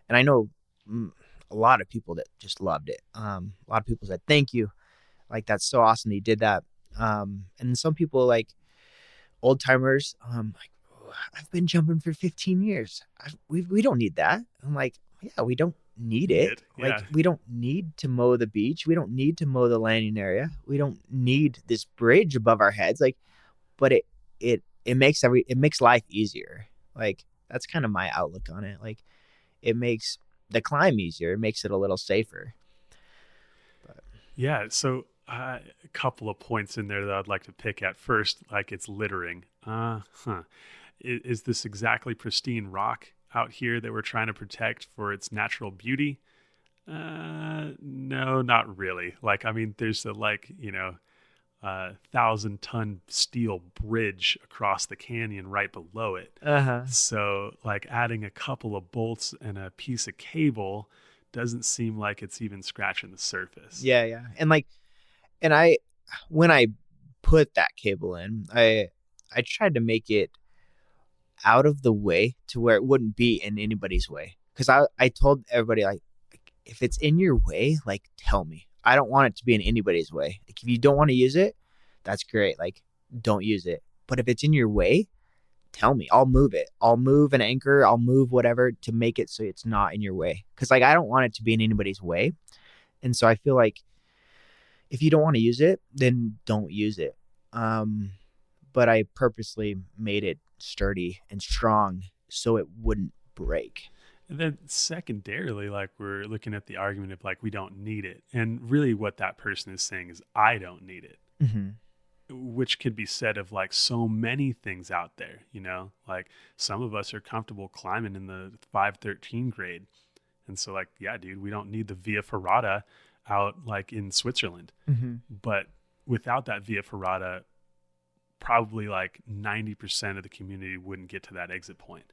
And I know a lot of people that just loved it. A lot of people said thank you, like that's so awesome that you did that. And some people like old timers, like, I've been jumping for 15 years. We don't need that. I'm like, yeah, we don't need it. Yeah. Like we don't need to mow the beach. We don't need to mow the landing area. We don't need this bridge above our heads. Like, but it makes life easier. Like that's kind of my outlook on it. Like it makes the climb easier. It makes it a little safer. But. Yeah. So a couple of points in there that I'd like to pick at first, like it's littering. Is this exactly pristine rock out here that we're trying to protect for its natural beauty? No, not really. Like, I mean, there's a 1,000-ton steel bridge across the canyon right below it. So like adding a couple of bolts and a piece of cable doesn't seem like it's even scratching the surface. Yeah. And when I put that cable in, I tried to make it out of the way to where it wouldn't be in anybody's way. Because I told everybody, like, if it's in your way, like, tell me. I don't want it to be in anybody's way. Like, if you don't want to use it, that's great. Like, don't use it. But if it's in your way, tell me. I'll move it. I'll move an anchor. I'll move whatever to make it so it's not in your way. Because, like, I don't want it to be in anybody's way. And so I feel like if you don't want to use it, then don't use it. But I purposely made it sturdy and strong so it wouldn't break. And then secondarily, like we're looking at the argument of like, we don't need it. And really what that person is saying is, I don't need it, which could be said of like so many things out there, like some of us are comfortable climbing in the 513 grade. And so like, yeah, dude, we don't need the Via Ferrata out like in Switzerland, but without that Via Ferrata, probably like 90% of the community wouldn't get to that exit point.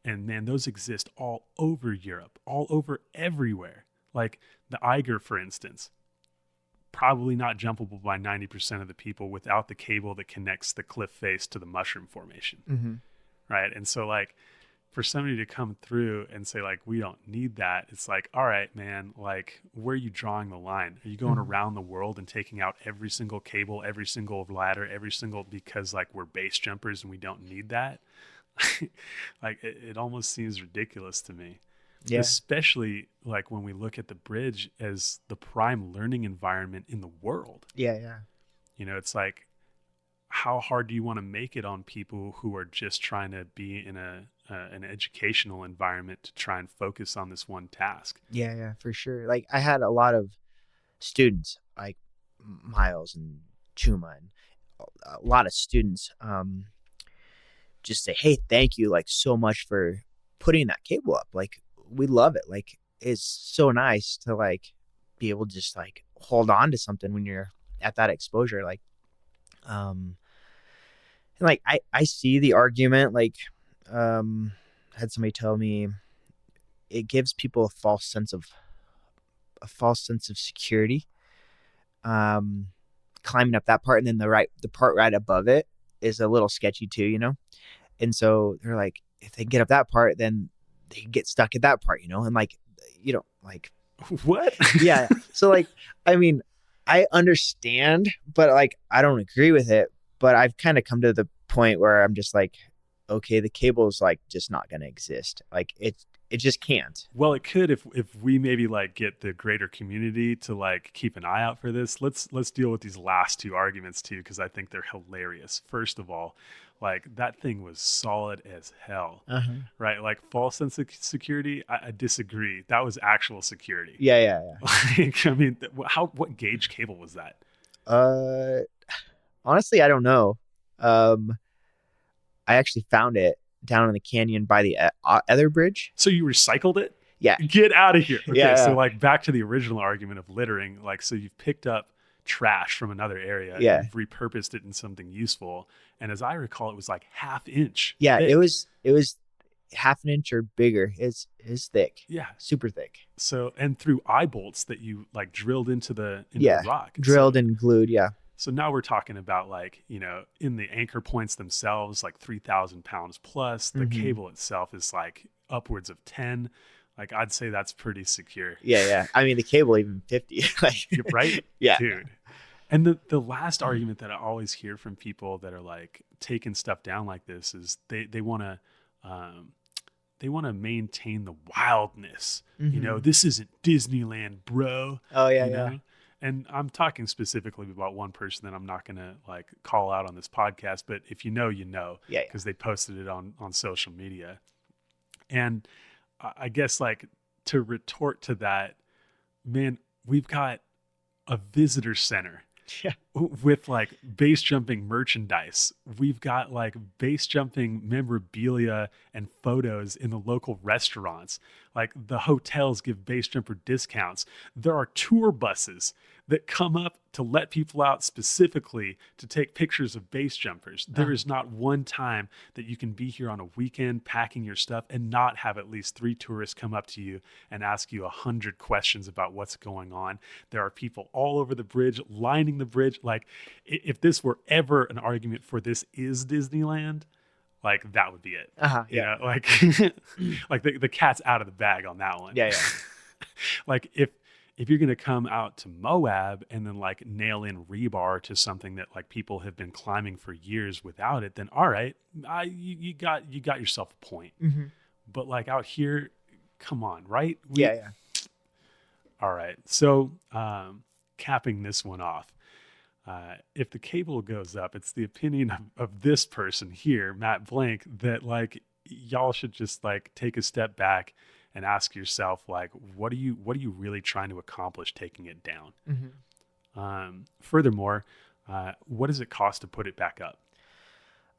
And man, those exist all over Europe, all over everywhere. Like the Eiger, for instance, probably not jumpable by 90% of the people without the cable that connects the cliff face to the mushroom formation. Right. And so like for somebody to come through and say like, we don't need that. It's like, all right, man, like, where are you drawing the line? Are you going around the world and taking out every single cable, every single ladder, every single, because like we're base jumpers and we don't need that? Like it almost seems ridiculous to me. Yeah. Especially like when we look at the bridge as the prime learning environment in the world. Yeah. Yeah. You know, it's like, how hard do you want to make it on people who are just trying to be in an educational environment to try and focus on this one task? Yeah. Yeah, for sure. Like I had a lot of students like Miles and Chuma and a lot of students, just say, hey, thank you like so much for putting that cable up. Like we love it. Like it's so nice to like be able to just like hold on to something when you're at that exposure. Like, and like I see the argument, like had somebody tell me it gives people a false sense of security, climbing up that part, and then the part right above it is a little sketchy too, you know? And so they're like, if they get up that part, then they can get stuck at that part, you know? And like, you know, like what? Yeah. So like, I mean, I understand, but like, I don't agree with it, but I've kind of come to the point where I'm just like, okay, the cable is like just not going to exist. Like it just can't. Well, it could if we maybe like get the greater community to like keep an eye out for this. Let's deal with these last two arguments too, because I think they're hilarious. First of all, like that thing was solid as hell, right? Like false sense of security. I disagree. That was actual security. Yeah. Like, I mean, what gauge cable was that? Honestly, I don't know. I actually found it down in the canyon by the other bridge. So you recycled it? Yeah. Get out of here. Okay, yeah. So like back to the original argument of littering, like, so you've picked up trash from another area. Yeah. You've repurposed it in something useful. And as I recall, it was like 1/2 inch. Yeah, thick. it was 1/2 inch or bigger. It's thick. Yeah. Super thick. So, and through eye bolts that you like drilled into the rock. Drilled and glued. Yeah. So now we're talking about like, you know, in the anchor points themselves, like 3,000 pounds plus. The cable itself is like upwards of 10. Like I'd say that's pretty secure. Yeah. I mean, the cable even 50. Like, right? Yeah. Dude. And the last argument that I always hear from people that are like taking stuff down like this is they want to maintain the wildness. You know, this isn't Disneyland, bro. Oh yeah, you yeah. know? And I'm talking specifically about one person that I'm not going to like call out on this podcast, but if you know, you know, because they posted it on social media. And I guess like to retort to that, man, we've got a visitor center with like base jumping merchandise. We've got like base jumping memorabilia and photos in the local restaurants. Like the hotels give base jumper discounts. There are tour buses that come up to let people out specifically to take pictures of base jumpers. There is not one time that you can be here on a weekend packing your stuff and not have at least 3 tourists come up to you and ask you 100 questions about what's going on. There are people all over the bridge, lining the bridge. Like if this were ever an argument for this is Disneyland, like that would be it. You know, like like the cat's out of the bag on that one. Yeah. Like if you're going to come out to Moab and then like nail in rebar to something that like people have been climbing for years without it, then all right, you got yourself a point. But like out here, come on, right? Yeah. All right. So capping this one off, if the cable goes up, it's the opinion of this person here, Matt Blank, that like y'all should just like take a step back and ask yourself, like, what are you really trying to accomplish taking it down? Furthermore, what does it cost to put it back up?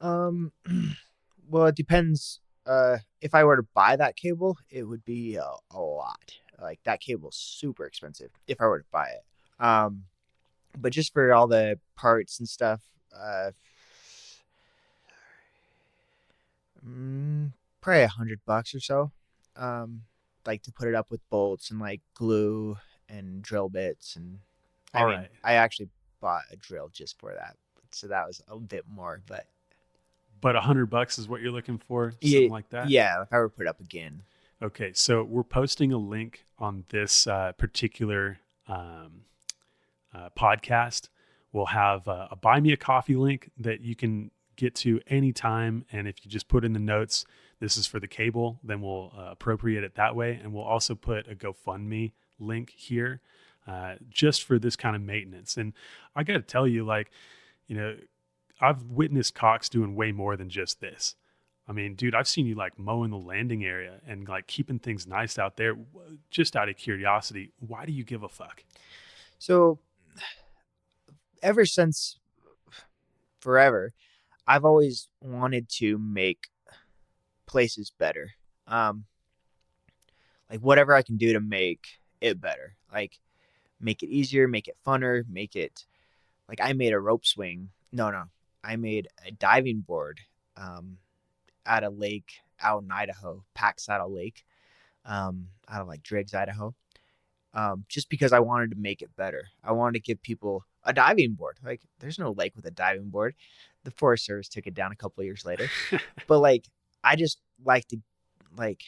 Well, it depends. If I were to buy that cable, it would be a lot. Like that cable's super expensive if I were to buy it. But just for all the parts and stuff, probably $100 or so. Like to put it up with bolts and like glue and drill bits. And I actually bought a drill just for that. So that was a bit more, but But $100 is what you're looking for, Yeah, something like that. yeah. If I were to put up again. Okay, so we're posting a link on this particular podcast. We'll have a buy me a coffee link that you can get to anytime. And if you just put in the notes, this is for the cable, then we'll appropriate it that way. And we'll also put a GoFundMe link here just for this kind of maintenance. And I got to tell you, like, you know, I've witnessed Cox doing way more than just this. I mean, dude, I've seen you like mowing the landing area and like keeping things nice out there. Just out of curiosity, why do you give a fuck? So ever since forever, I've always wanted to make places better. Like whatever I can do to make it better, like make it easier, make it funner, make it like I made a rope swing. No, I made a diving board at a lake out in Idaho, Pack Saddle Lake, out of like Driggs, Idaho. Just because I wanted to make it better. I wanted to give people a diving board. Like there's no lake with a diving board. The Forest Service took it down a couple of years later. But like I just like to like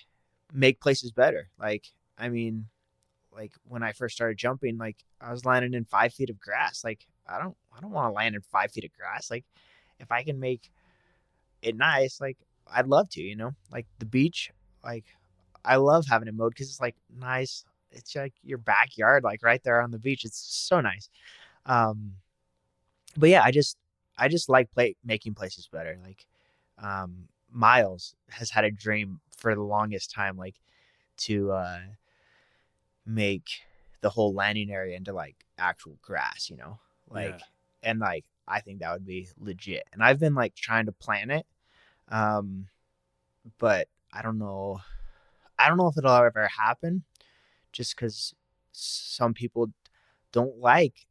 make places better. Like I mean, like when I first started jumping, like I was landing in 5 feet of grass. Like I don't want to land in 5 feet of grass. Like if I can make it nice, like I'd love to, you know, like the beach, like I love having it mowed because it's like nice. It's like your backyard, like right there on the beach. It's so nice. But yeah, I just like making places better. Like, Miles has had a dream for the longest time, like to, make the whole landing area into like actual grass, you know, like, Yeah. and like, I think that would be legit. And I've been like trying to plan it. But I don't know if it'll ever happen just because some people don't like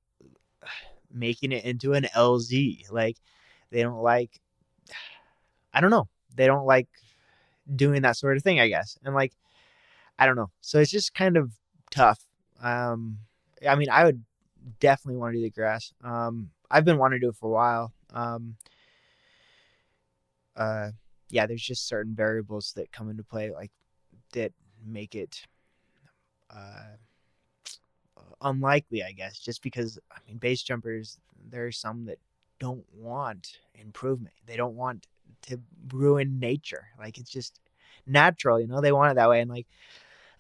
making it into an LZ. Like they don't like, I don't know. They don't like doing that sort of thing, I guess. And like, I don't know. So it's just kind of tough. I mean, I would definitely want to do the grass. I've been wanting to do it for a while. Yeah, there's just certain variables that come into play, like that make it unlikely, I guess, just because I mean, base jumpers, there are some that don't want improvement. They don't want to ruin nature. Like it's just natural, you know. They want it that way, and like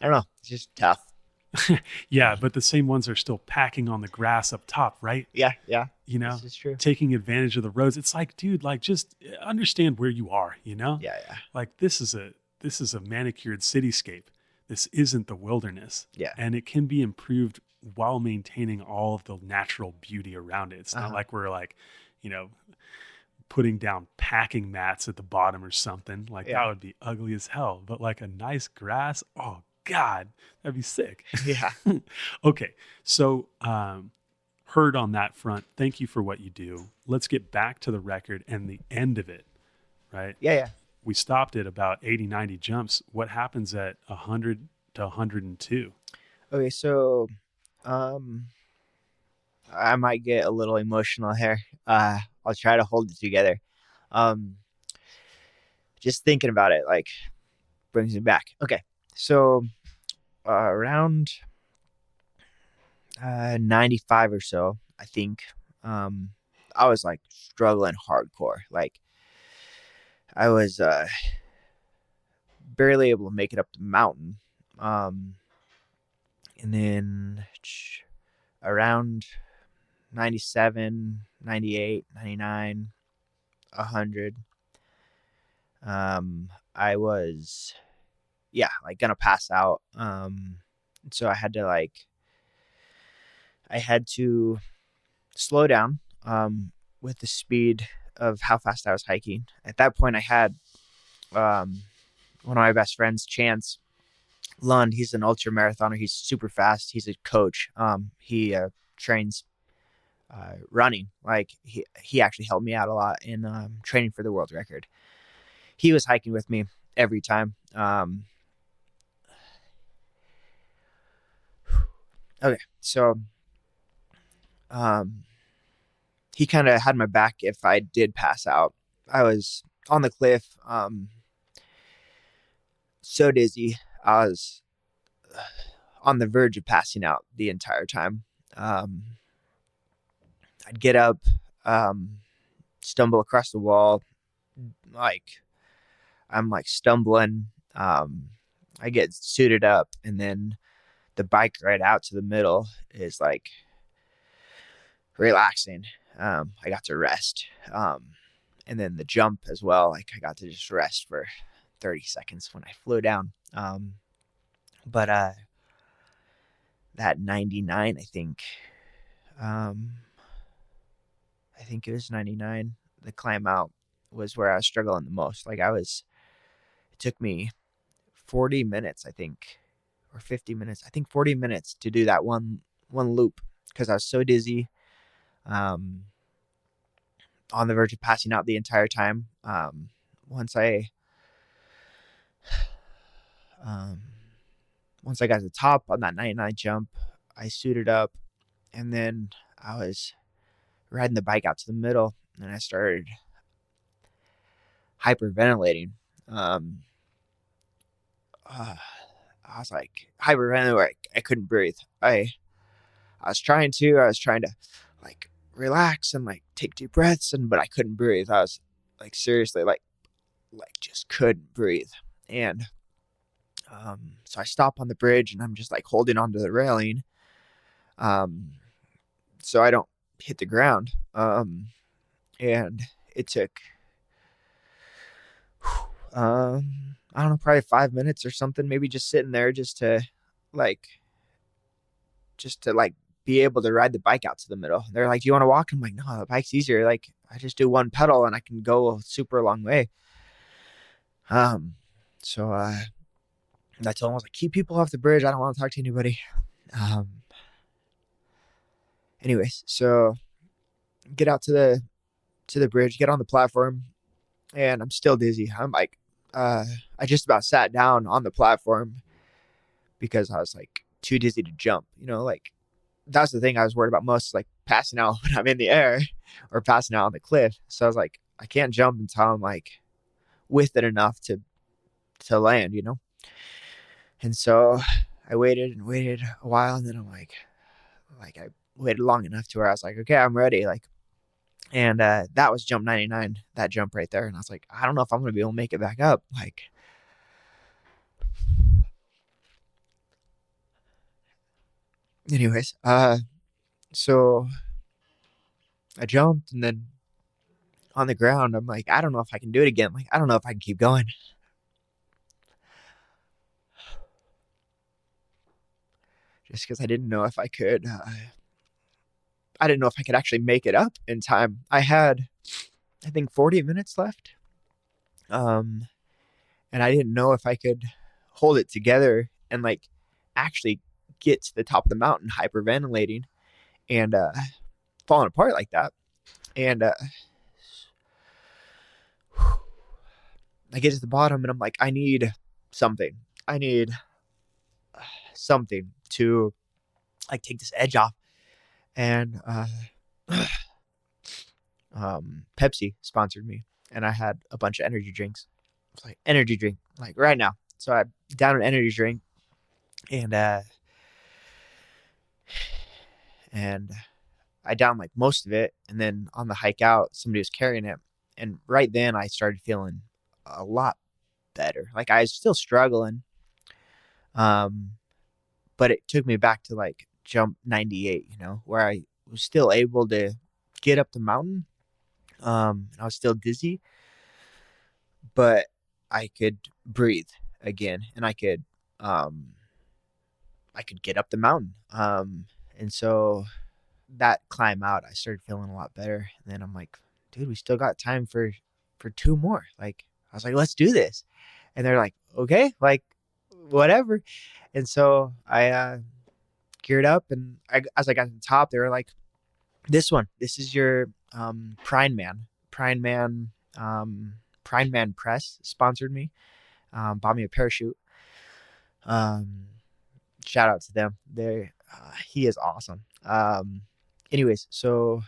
I don't know, it's just tough. Yeah, but the same ones are still packing on the grass up top, right? Yeah, You know, this is true. taking advantage of the roads. It's like, dude, like just understand where you are, you know? Yeah. Like this is a manicured cityscape. This isn't the wilderness. Yeah. And it can be improved while maintaining all of the natural beauty around it. It's not like we're like, you know, putting down packing mats at the bottom or something. Like that would be ugly as hell. But like a nice grass, oh God, that'd be sick. Yeah. Okay. So heard on that front. Thank you for what you do. Let's get back to the record and the end of it, right? Yeah. We stopped at about 80, 90 jumps. What happens at 100 to 102? Okay, so I might get a little emotional here. I'll try to hold it together. Just thinking about it, like, brings me back. Okay, so around 95 or so, I think, I was like struggling hardcore. Like, I was barely able to make it up the mountain. And then around 97, 98, 99, 100, I was, like gonna pass out. So I had to slow down, with the speed of how fast I was hiking. At that point I had, one of my best friends, Chance Lund. He's an ultra marathoner. He's super fast. He's a coach. He trains running. Like he actually helped me out a lot in training for the world record. He was hiking with me every time. Okay, so he kind of had my back if I did pass out. I was on the cliff, so dizzy. I was on the verge of passing out the entire time. I'd get up, stumble across the wall, like I'm like stumbling. I get suited up, and then the bike ride out to the middle is like relaxing. I got to rest. And then the jump as well, like I got to just rest for 30 seconds when I flew down. But that 99, I think it was 99. The climb out was where I was struggling the most. It took me 40 minutes, I think, or 50 minutes. I think 40 minutes to do that one loop because I was so dizzy. On the verge of passing out the entire time. Once I got to the top on that 99 jump, I suited up, and then I was riding the bike out to the middle, and I started hyperventilating. I was like hyperventilating. I couldn't breathe. I was trying to like relax and like take deep breaths, but I couldn't breathe. I was like seriously like just couldn't breathe. And so I stop on the bridge, and I'm just like holding onto the railing, so I don't hit the ground. And it took, I don't know, probably 5 minutes or something, maybe just sitting there just to be able to ride the bike out to the middle. They're like, "Do you want to walk?" I'm like, "No, the bike's easier. Like I just do one pedal and I can go a super long way." So I told him, I was like, "Keep people off the bridge. I don't want to talk to anybody." Anyways, so get out to the bridge, get on the platform, and I'm still dizzy. I'm like, I just about sat down on the platform because I was like too dizzy to jump. Like that's the thing I was worried about most, like passing out when I'm in the air or passing out on the cliff. So I was like, I can't jump until I'm like with it enough to land, And so I waited and waited a while, and then I'm like I waited long enough to where I was like, okay, I'm ready. And that was jump 99, that jump right there. And I was like, I don't know if I'm going to be able to make it back up. Anyways, so I jumped, and then on the ground, I'm like, I don't know if I can do it again. Like, I don't know if I can keep going. Just because I didn't know if I could, I didn't know if I could actually make it up in time. I had, I think, 40 minutes left. And I didn't know if I could hold it together and like actually get to the top of the mountain hyperventilating and falling apart like that. And I get to the bottom, and I'm like, I need something. I need something to like take this edge off. And Pepsi sponsored me, and I had a bunch of energy drinks. It's like, energy drink, like right now. So I downed an energy drink, and I downed like most of it. And then on the hike out, somebody was carrying it, and right then I started feeling a lot better. Like I was still struggling, but it took me back to like jump 98, where I was still able to get up the mountain. I was still dizzy, but I could breathe again, and I could get up the mountain. And so that climb out, I started feeling a lot better. And then I'm like, dude, we still got time for 2 more. Like, I was like, let's do this. And they're like, okay, like whatever. And so I geared up, and as I got to the top, they were like, this is your Prime Man Press sponsored me, bought me a parachute. Shout out to them. He is awesome. Anyways, so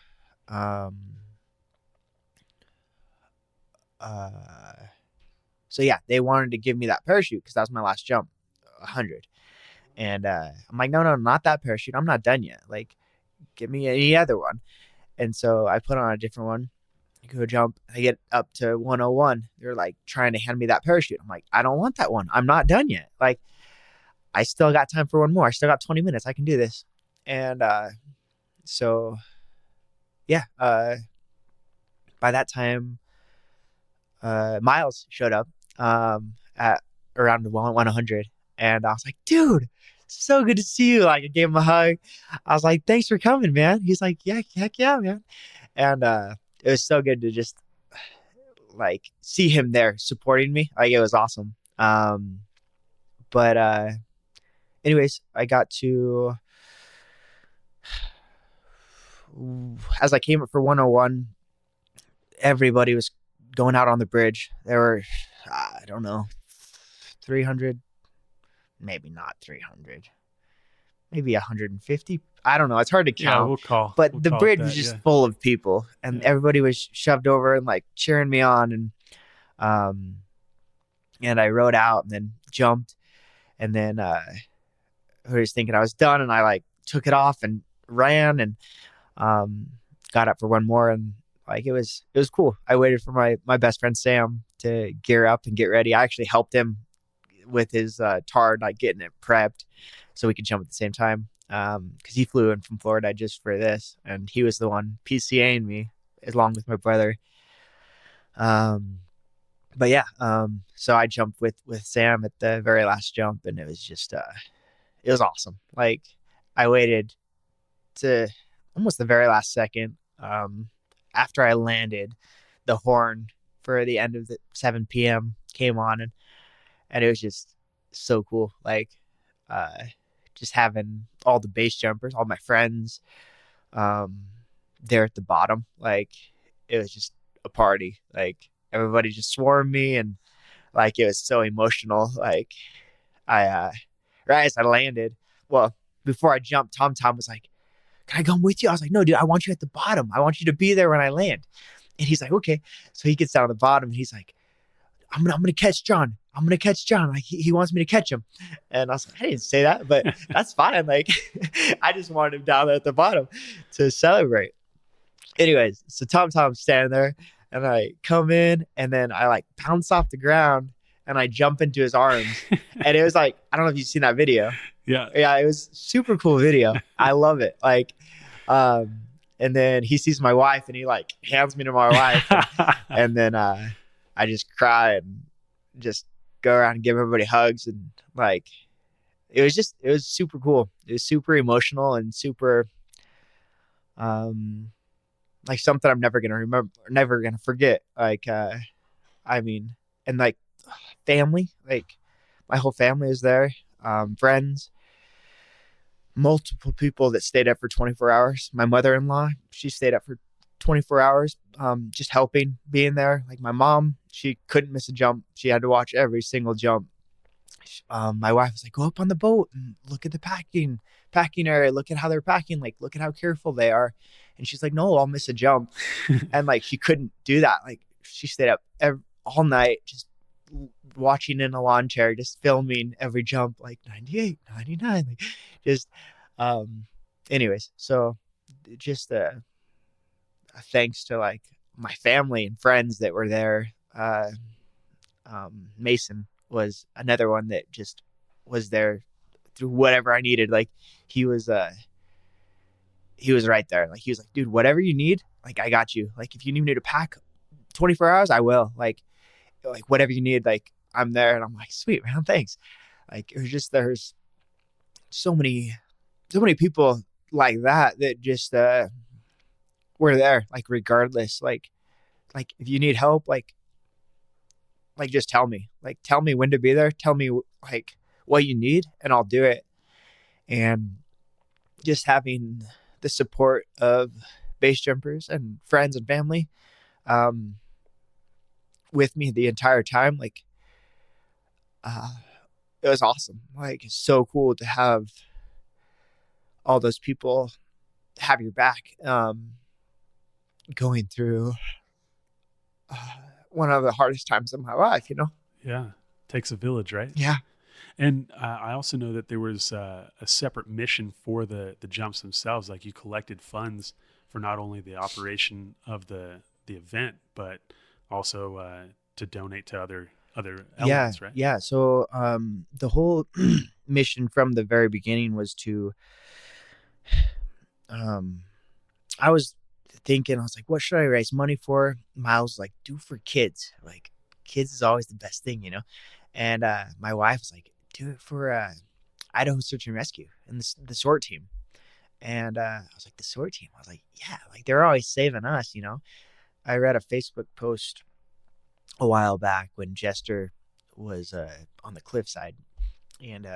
so yeah, they wanted to give me that parachute because that was my last jump, 100. And I'm like, no, not that parachute. I'm not done yet. Like, give me any other one. And so I put on a different one. I go jump. I get up to 101. They're like trying to hand me that parachute. I'm like, I don't want that one. I'm not done yet. Like, I still got time for one more. I still got 20 minutes. I can do this. And so, yeah, by that time, Miles showed up at around 100. And I was like, dude, so good to see you. Like, I gave him a hug. I was like, thanks for coming, man. He's like, yeah, heck yeah, man. And it was so good to just like see him there supporting me. Like, it was awesome. But anyways, I got to, as I came up for 101, everybody was going out on the bridge. There were, I don't know, 300, maybe not 300, maybe 150. I don't know. It's hard to count. Yeah, but the bridge was just full of people, and everybody was shoved over and like cheering me on. And I rode out and then jumped, and then I was thinking I was done, and I like took it off and ran and got up for one more, and like it was cool. I waited for my best friend Sam to gear up and get ready. I actually helped him with his tard, like getting it prepped so we could jump at the same time. Because he flew in from Florida just for this, and he was the one PCAing me along with my brother. But yeah, so I jumped with Sam at the very last jump, and it was just it was awesome. Like, I waited to almost the very last second after I landed. The horn for the end of the 7 p.m. came on, and it was just so cool. Like, just having all the base jumpers, all my friends there at the bottom. Like, it was just a party. Like, everybody just swarmed me, and like, it was so emotional. Like, I right as I landed, well, before I jumped, Tom was like, can I come with you? I was like, no, dude, I want you at the bottom. I want you to be there when I land. And he's like, okay. So he gets down at the bottom, and he's like, I'm gonna catch John. I'm gonna catch John. Like, he wants me to catch him. And I was like, I didn't say that, but that's fine. Like, I just wanted him down there at the bottom to celebrate. Anyways, so Tom's standing there, and I come in, and then I like bounce off the ground, and I jump into his arms. And it was like, I don't know if you've seen that video. Yeah, it was super cool video. I love it. Like, and then he sees my wife, and he like hands me to my wife, and then I just cry and just go around and give everybody hugs, and like, it was super cool. It was super emotional and super like something I'm never gonna remember, never gonna forget. Like, I mean, and like family, like my whole family is there, friends, multiple people that stayed up for 24 hours. My mother-in-law, she stayed up for 24 hours, just helping, being there. Like, my mom, she couldn't miss a jump. She had to watch every single jump. My wife was like, go up on the boat and look at the packing area. Look at how they're packing. Like, look at how careful they are. And she's like, no, I'll miss a jump. And like, she couldn't do that. Like, she stayed up all night, just watching in a lawn chair, just filming every jump, like 98, 99, like just, anyways. So just a thanks to like my family and friends that were there. Mason was another one that just was there through whatever I needed. Like, he was right there. Like, he was like, dude, whatever you need, like, I got you. Like, if you need me to pack 24 hours, I will. Like whatever you need, like, I'm there. And I'm like, sweet, man, thanks. Like, it was just, there's so many people like that just were there, like, regardless. Like if you need help, like just tell me. Like, tell me when to be there. Tell me like what you need, and I'll do it. And just having the support of base jumpers and friends and family with me the entire time, like, it was awesome. Like, it's so cool to have all those people have your back, going through one of the hardest times of my life, you know? Yeah. Takes a village, right? Yeah. And I also know that there was a separate mission for the jumps themselves. Like you collected funds for not only the operation of the event, but also to donate to other Yeah. elements, right? Yeah. So the whole mission from the very beginning was to um I was thinking, I was like, what should I raise money for? Miles was like, do for kids. Like, kids is always the best thing, you know? And my wife was like, do it for Idaho Search and Rescue and the SORT team. And I was like, the SORT team? I was like, yeah, like they're always saving us, you know? I read a Facebook post a while back when Jester was on the cliffside, and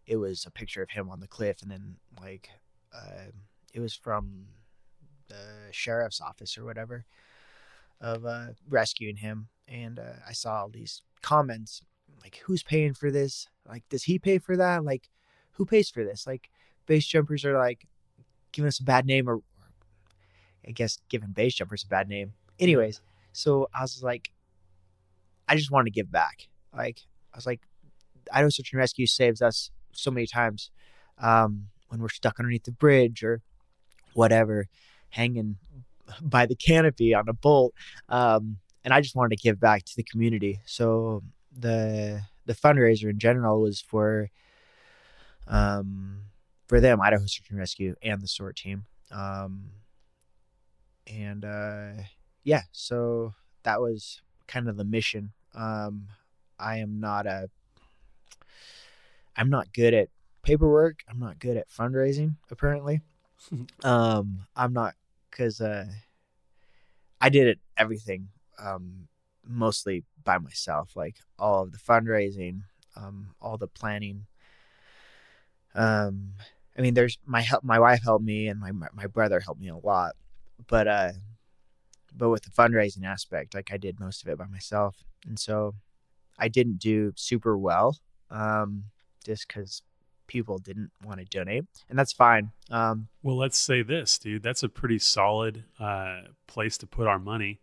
it was a picture of him on the cliff, and then like uh, it was from the sheriff's office or whatever of rescuing him, and I saw all these comments like, "Who's paying for this? Like, does he pay for that? Like, who pays for this? Like, base jumpers are like giving us a bad name, or I guess giving base jumpers a bad name." Anyways, so I was like, I just wanted to give back. Like, I was like, Idaho Search and Rescue saves us so many times when we're stuck underneath the bridge or whatever, hanging by the canopy on a bolt. And I just wanted to give back to the community. So the fundraiser in general was for them, Idaho Search and Rescue and the SORT team. And yeah, so that was kind of the mission. I am not a I'm not good at paperwork. I'm not good at fundraising, apparently. I'm not, because I did it everything mostly by myself, like all of the fundraising, all the planning. I mean, there's my wife helped me, and my brother helped me a lot, but with the fundraising aspect, like I did most of it by myself, and so I didn't do super well, just because people didn't want to donate, and that's fine. Well, let's say this, dude. That's a pretty solid place to put our money.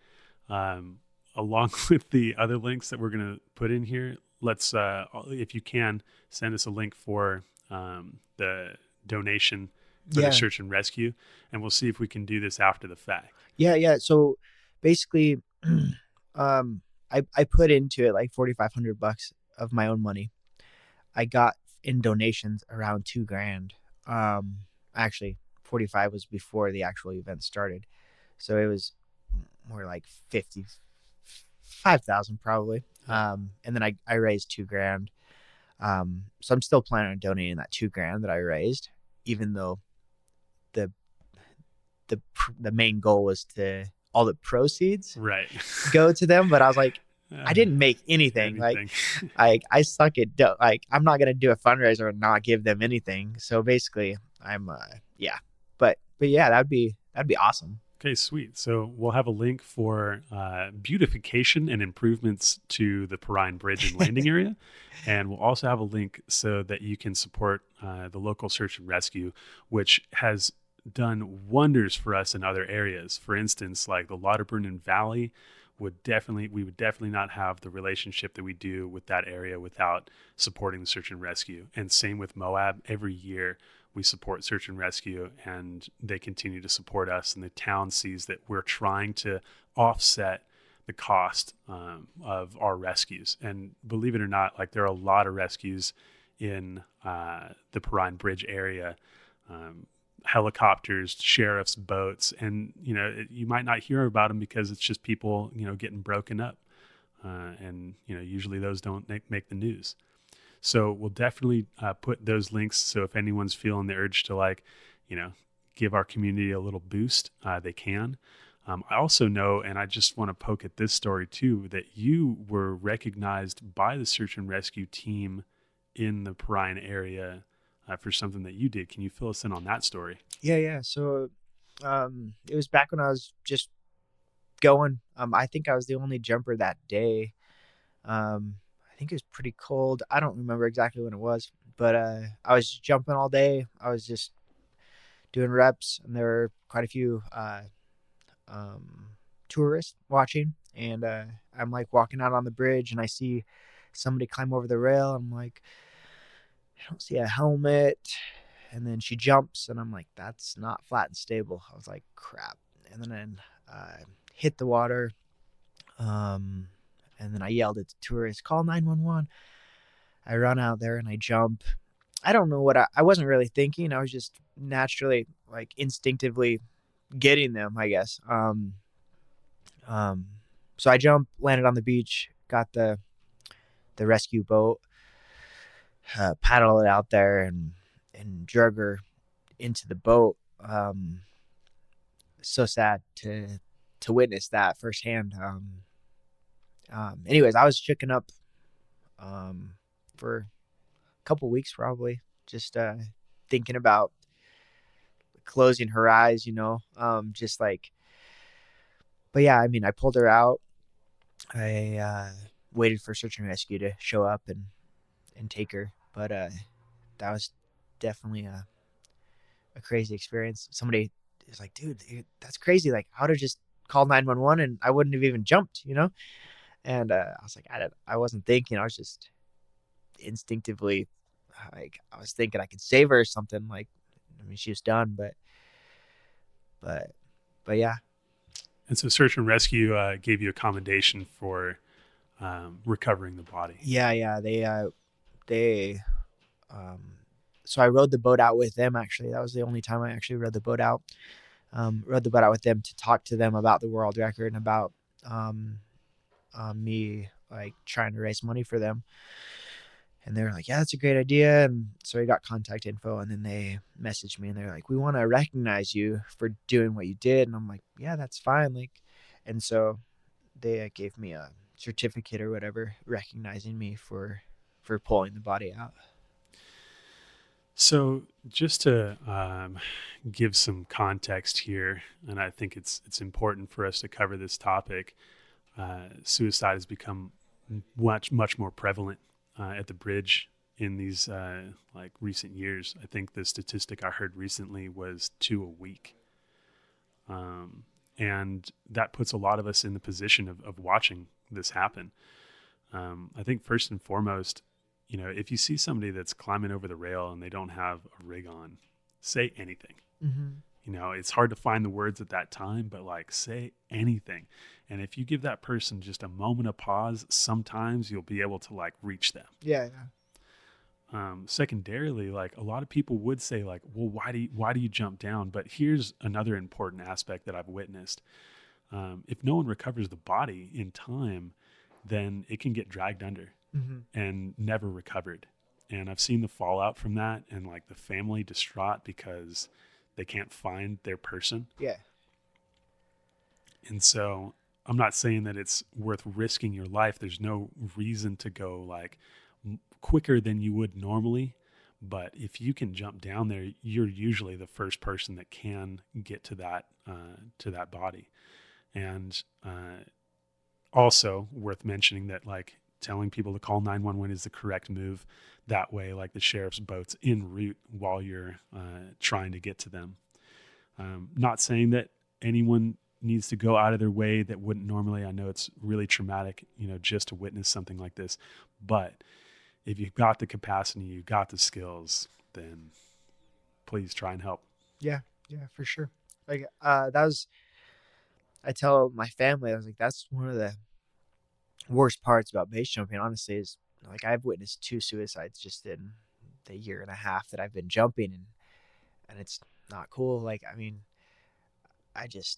Um, Along with the other links that we're going to put in here, let's, if you can, send us a link for the donation for the Yeah, search and rescue, and we'll see if we can do this after the fact. yeah. So basically, I put into it like $4,500 of my own money. I got in donations around $2,000. Actually, 45 was before the actual event started, so it was more like 55,000 probably. And then I raised $2,000. So I'm still planning on donating that $2,000 that I raised, even though the the main goal was to all the proceeds Right. go to them. But I was like, I didn't make anything. Like I suck at like I'm not gonna do a fundraiser and not give them anything. So basically, I'm yeah. But yeah, that'd be awesome. Okay, sweet. So we'll have a link for beautification and improvements to the Perrine Bridge and landing area. And we'll also have a link so that you can support the local search and rescue, which has done wonders for us in other areas. For instance, like the Lauterbrunnen Valley we would definitely not have the relationship that we do with that area without supporting the search and rescue. And same with Moab. Every year we support search and rescue, and they continue to support us, and the town sees that we're trying to offset the cost of our rescues. And believe it or not, like there are a lot of rescues in the Perrine Bridge area, helicopters, sheriff's boats, and you might not hear about them because it's just people getting broken up, and usually those don't make the news. So we'll definitely put those links. So if anyone's feeling the urge to give our community a little boost, they can. I also know, and I just want to poke at this story too, that you were recognized by the search and rescue team in the Perrine area for something that you did. Can you fill us in on that story? Yeah. So it was back when I was just going. I think I was the only jumper that day. I think it was pretty cold. I don't remember exactly when it was, but I was just jumping all day. I was just doing reps, and there were quite a few tourist watching, and I'm like walking out on the bridge, and I see somebody climb over the rail. I'm like, I don't see a helmet. And then she jumps, and I'm like, that's not flat and stable. I was like, crap. And then I hit the water. And then I yelled at the tourist, call 911. I run out there and I jump. I don't know what I wasn't really thinking. I was just naturally, like, instinctively getting them, I guess. So I jumped, landed on the beach, got the rescue boat, paddled it out there, and drug her into the boat. So sad to witness that firsthand. Anyways, I was checking up for a couple weeks, probably, just thinking about closing her eyes, just like. But yeah, I mean, I pulled her out. I waited for search and rescue to show up and take her, but that was definitely a crazy experience. Somebody is like, dude, that's crazy. Like, I would have just called 911 and I wouldn't have even jumped, And I was like, I wasn't thinking. I was just instinctively, like, I was thinking I could save her or something. Like, I mean, she was done, but yeah. And so search and rescue gave you a commendation for recovering the body. Yeah. They so I rode the boat out with them. Actually, that was the only time I actually rode the boat out. Rode the boat out with them to talk to them about the world record and about me, like, trying to raise money for them. And they were like, yeah, that's a great idea. And so I got contact info, and then they messaged me and they're like, we want to recognize you for doing what you did. And I'm like, yeah, that's fine. Like, and so they gave me a certificate or whatever, recognizing me for pulling the body out. So just to give some context here, and I think it's important for us to cover this topic, suicide has become much more prevalent at the bridge in these like recent years. I think the statistic I heard recently was 2 a week. And that puts a lot of us in the position of watching this happen. I think first and foremost, if you see somebody that's climbing over the rail and they don't have a rig on, say anything. Mm-hmm. It's hard to find the words at that time, but like, say anything. And if you give that person just a moment of pause, sometimes you'll be able to like reach them. Yeah. Secondarily, like, a lot of people would say like, well, why do you jump down? But here's another important aspect that I've witnessed. If no one recovers the body in time, then it can get dragged under. Mm-hmm. And never recovered. And I've seen the fallout from that, and like the family distraught because they can't find their person. Yeah. And so I'm not saying that it's worth risking your life. There's no reason to go like quicker than you would normally. But if you can jump down there, you're usually the first person that can get to that body. And also worth mentioning that, like, telling people to call 911 is the correct move. That way, like, the sheriff's boat's en route while you're trying to get to them. Not saying that anyone needs to go out of their way that wouldn't normally. I know it's really traumatic, just to witness something like this. But if you've got the capacity, you've got the skills, then please try and help. Yeah, for sure. Like, I tell my family, I was like, that's one of the worst parts about base jumping, honestly, is like, I've witnessed 2 suicides just in the year and a half that I've been jumping, and it's not cool. Like, I mean, it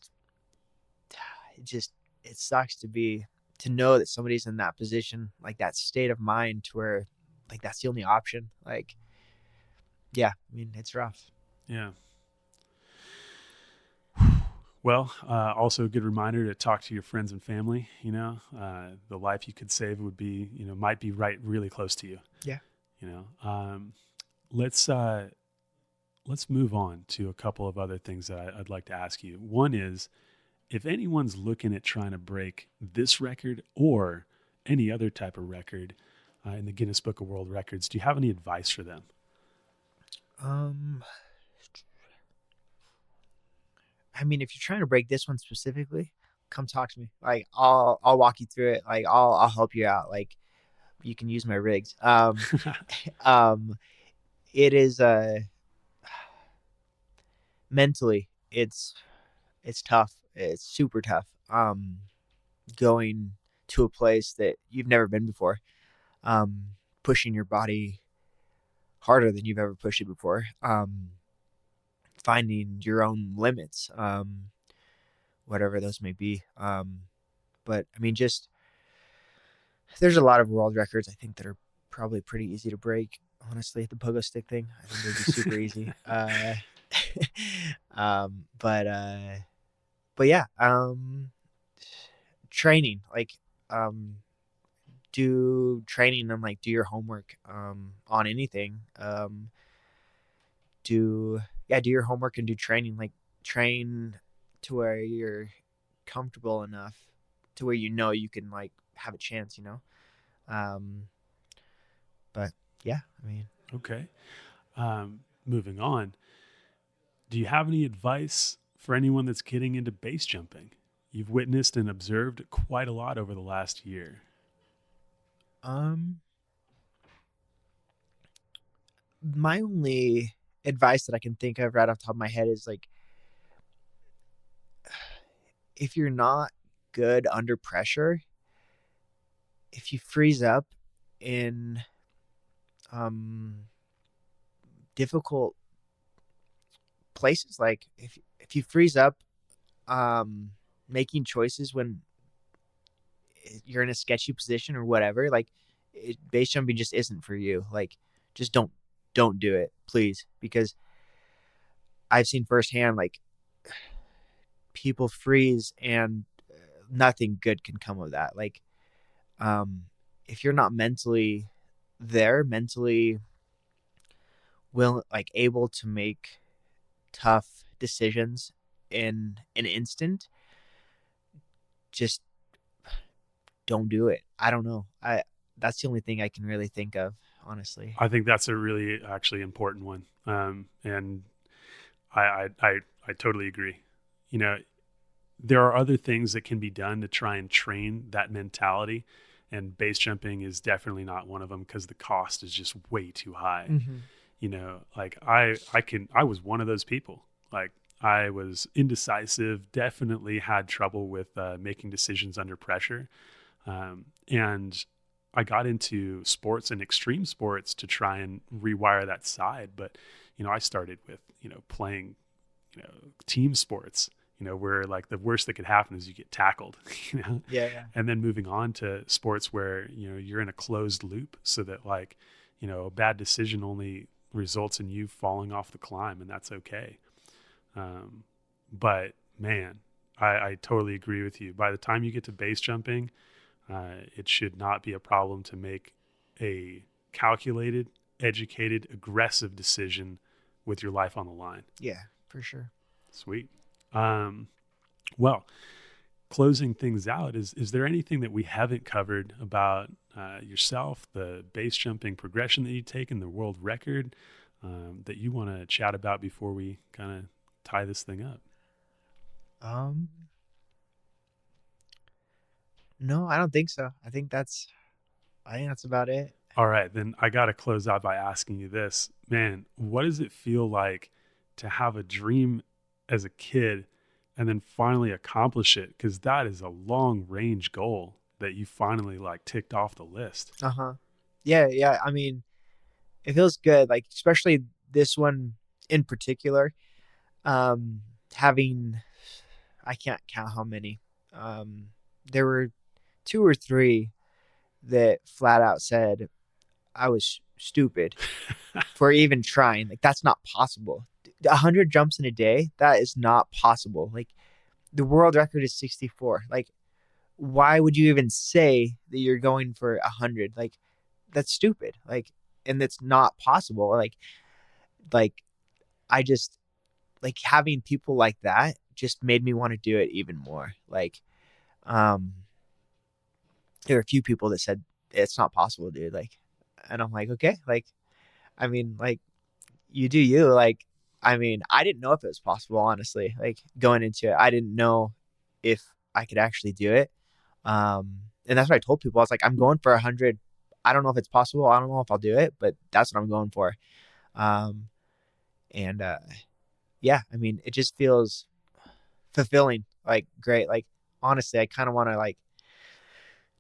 sucks to know that somebody's in that position, like that state of mind, to where like that's the only option. Like, yeah, I mean, it's rough. Yeah. Well, also a good reminder to talk to your friends and family. The life you could save would be, might be right really close to you. Yeah. Let's move on to a couple of other things that I'd like to ask you. One is, if anyone's looking at trying to break this record or any other type of record in the Guinness Book of World Records, do you have any advice for them? I mean, if you're trying to break this one specifically, come talk to me. Like I'll walk you through it. Like I'll help you out. Like you can use my rigs. Um, it is mentally it's tough. It's super tough. Going to a place that you've never been before. Pushing your body harder than you've ever pushed it before. Finding your own limits. Whatever those may be. But I mean, just there's a lot of world records I think that are probably pretty easy to break. Honestly, the pogo stick thing, I think they'd be super easy. Um, but uh, but yeah, training um, do training and like do your homework on anything. Do your homework and do training. Like train to where you're comfortable enough to where you know you can like have a chance. Um, but yeah, I mean, Okay. Moving on. Do you have any advice for anyone that's getting into base jumping? You've witnessed and observed quite a lot over the last year. um, my only advice that I can think of right off the top of my head is like if you're not good under pressure, if you freeze up in um difficult places, like if you freeze up making choices when you're in a sketchy position or whatever, like base jumping just isn't for you. Like just don't do it, please, because I've seen firsthand like people freeze and nothing good can come of that. Like um if you're not mentally will like able to make tough decisions in an instant, just don't do it. I don't know. I That's the only thing I can really think of, honestly. I think that's a really actually important one. And I totally agree. You know, there are other things that can be done to try and train that mentality. And base jumping is definitely not one of them because the cost is just way too high. Mm-hmm. You know, like I was one of those people. Like I was indecisive, definitely had trouble with making decisions under pressure. And I got into sports and extreme sports to try and rewire that side. But, I started with, playing, team sports, where like the worst that could happen is you get tackled, Yeah, yeah. and then moving on to sports where, you're in a closed loop so that like, a bad decision only results in you falling off the climb, and that's okay. But man, I totally agree with you. By the time you get to base jumping, it should not be a problem to make a calculated, educated, aggressive decision with your life on the line. Yeah, for sure. Sweet. Well, closing things out, is there anything that we haven't covered about yourself, the base jumping progression that you've taken, the world record, that you want to chat about before we kind of tie this thing up? No, I don't think so. I think that's about it. All right, then I got to close out by asking you this. Man, what does it feel like to have a dream as a kid and then finally accomplish it? Because that is a long range goal that you finally like ticked off the list. Uh-huh. Yeah, yeah. I mean, it feels good, like especially this one in particular. Having I can't count how many. There were two or three that flat out said I was stupid for even trying. Like that's not possible. 100 jumps in a day, that is not possible. Like the world record is 64. Like why would you even say that you're going for 100? Like that's stupid. Like and it's not possible. Like I just like having people like that just made me want to do it even more. Like there were a few people that said it's not possible, dude. Like and I'm like, okay, like I mean, like you do you. Like I mean, I didn't know if it was possible, honestly. Like going into it, I didn't know if I could actually do it. And that's what I told people. I was like, I'm going for 100. I don't know if it's possible. I don't know if I'll do it, but that's what I'm going for. Yeah, I mean, it just feels fulfilling, like great. Like, honestly, I kind of want to like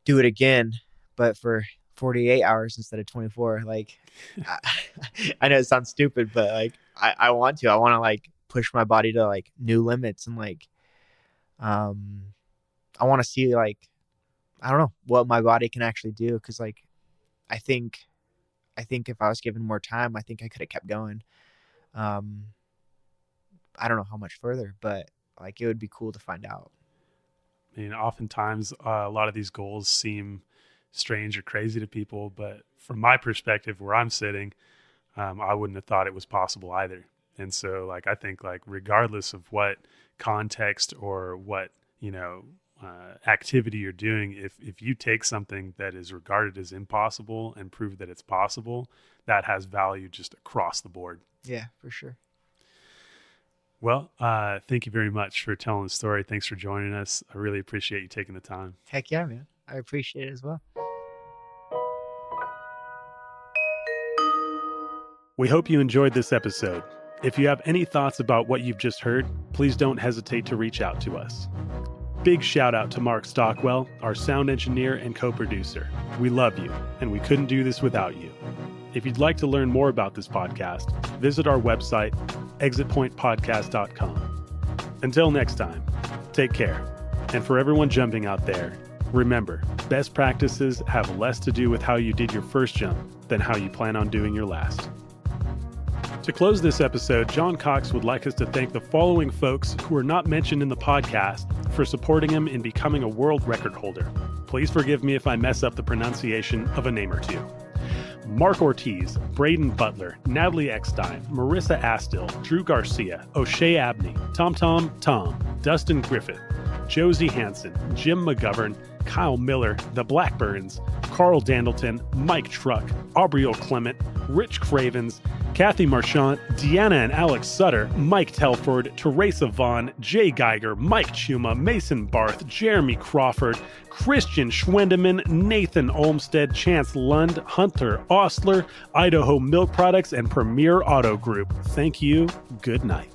do it again, but for 48 hours instead of 24. Like, I know it sounds stupid, but like, I want to like push my body to like new limits, and like, I want to see like, I don't know what my body can actually do. Cause like, I think if I was given more time, I think I could have kept going. I don't know how much further, but like, it would be cool to find out. I mean, oftentimes a lot of these goals seem strange or crazy to people, but from my perspective, where I'm sitting, I wouldn't have thought it was possible either. And so like, I think like, regardless of what context or what, activity you're doing, if you take something that is regarded as impossible and prove that it's possible, that has value just across the board. Yeah, for sure. Well, thank you very much for telling the story. Thanks for joining us. I really appreciate you taking the time. Heck yeah, man. I appreciate it as well. We hope you enjoyed this episode. If you have any thoughts about what you've just heard, please don't hesitate to reach out to us. Big shout out to Mark Stockwell, our sound engineer and co-producer. We love you, and we couldn't do this without you. If you'd like to learn more about this podcast, visit our website, exitpointpodcast.com. Until next time, take care. And for everyone jumping out there, remember, best practices have less to do with how you did your first jump than how you plan on doing your last. To close this episode, John Cox would like us to thank the following folks who are not mentioned in the podcast for supporting him in becoming a world record holder. Please forgive me if I mess up the pronunciation of a name or two. Mark Ortiz, Braden Butler, Natalie Eckstein, Marissa Astill, Drew Garcia, O'Shea Abney, Tom, Dustin Griffith, Josie Hansen, Jim McGovern, Kyle Miller, The Blackburns, Carl Dandleton, Mike Truck, Aubriel Clement, Rich Cravens, Kathy Marchant, Deanna and Alex Sutter, Mike Telford, Teresa Vaughn, Jay Geiger, Mike Chuma, Mason Barth, Jeremy Crawford, Christian Schwendeman, Nathan Olmstead, Chance Lund, Hunter Ostler, Idaho Milk Products, and Premier Auto Group. Thank you. Good night.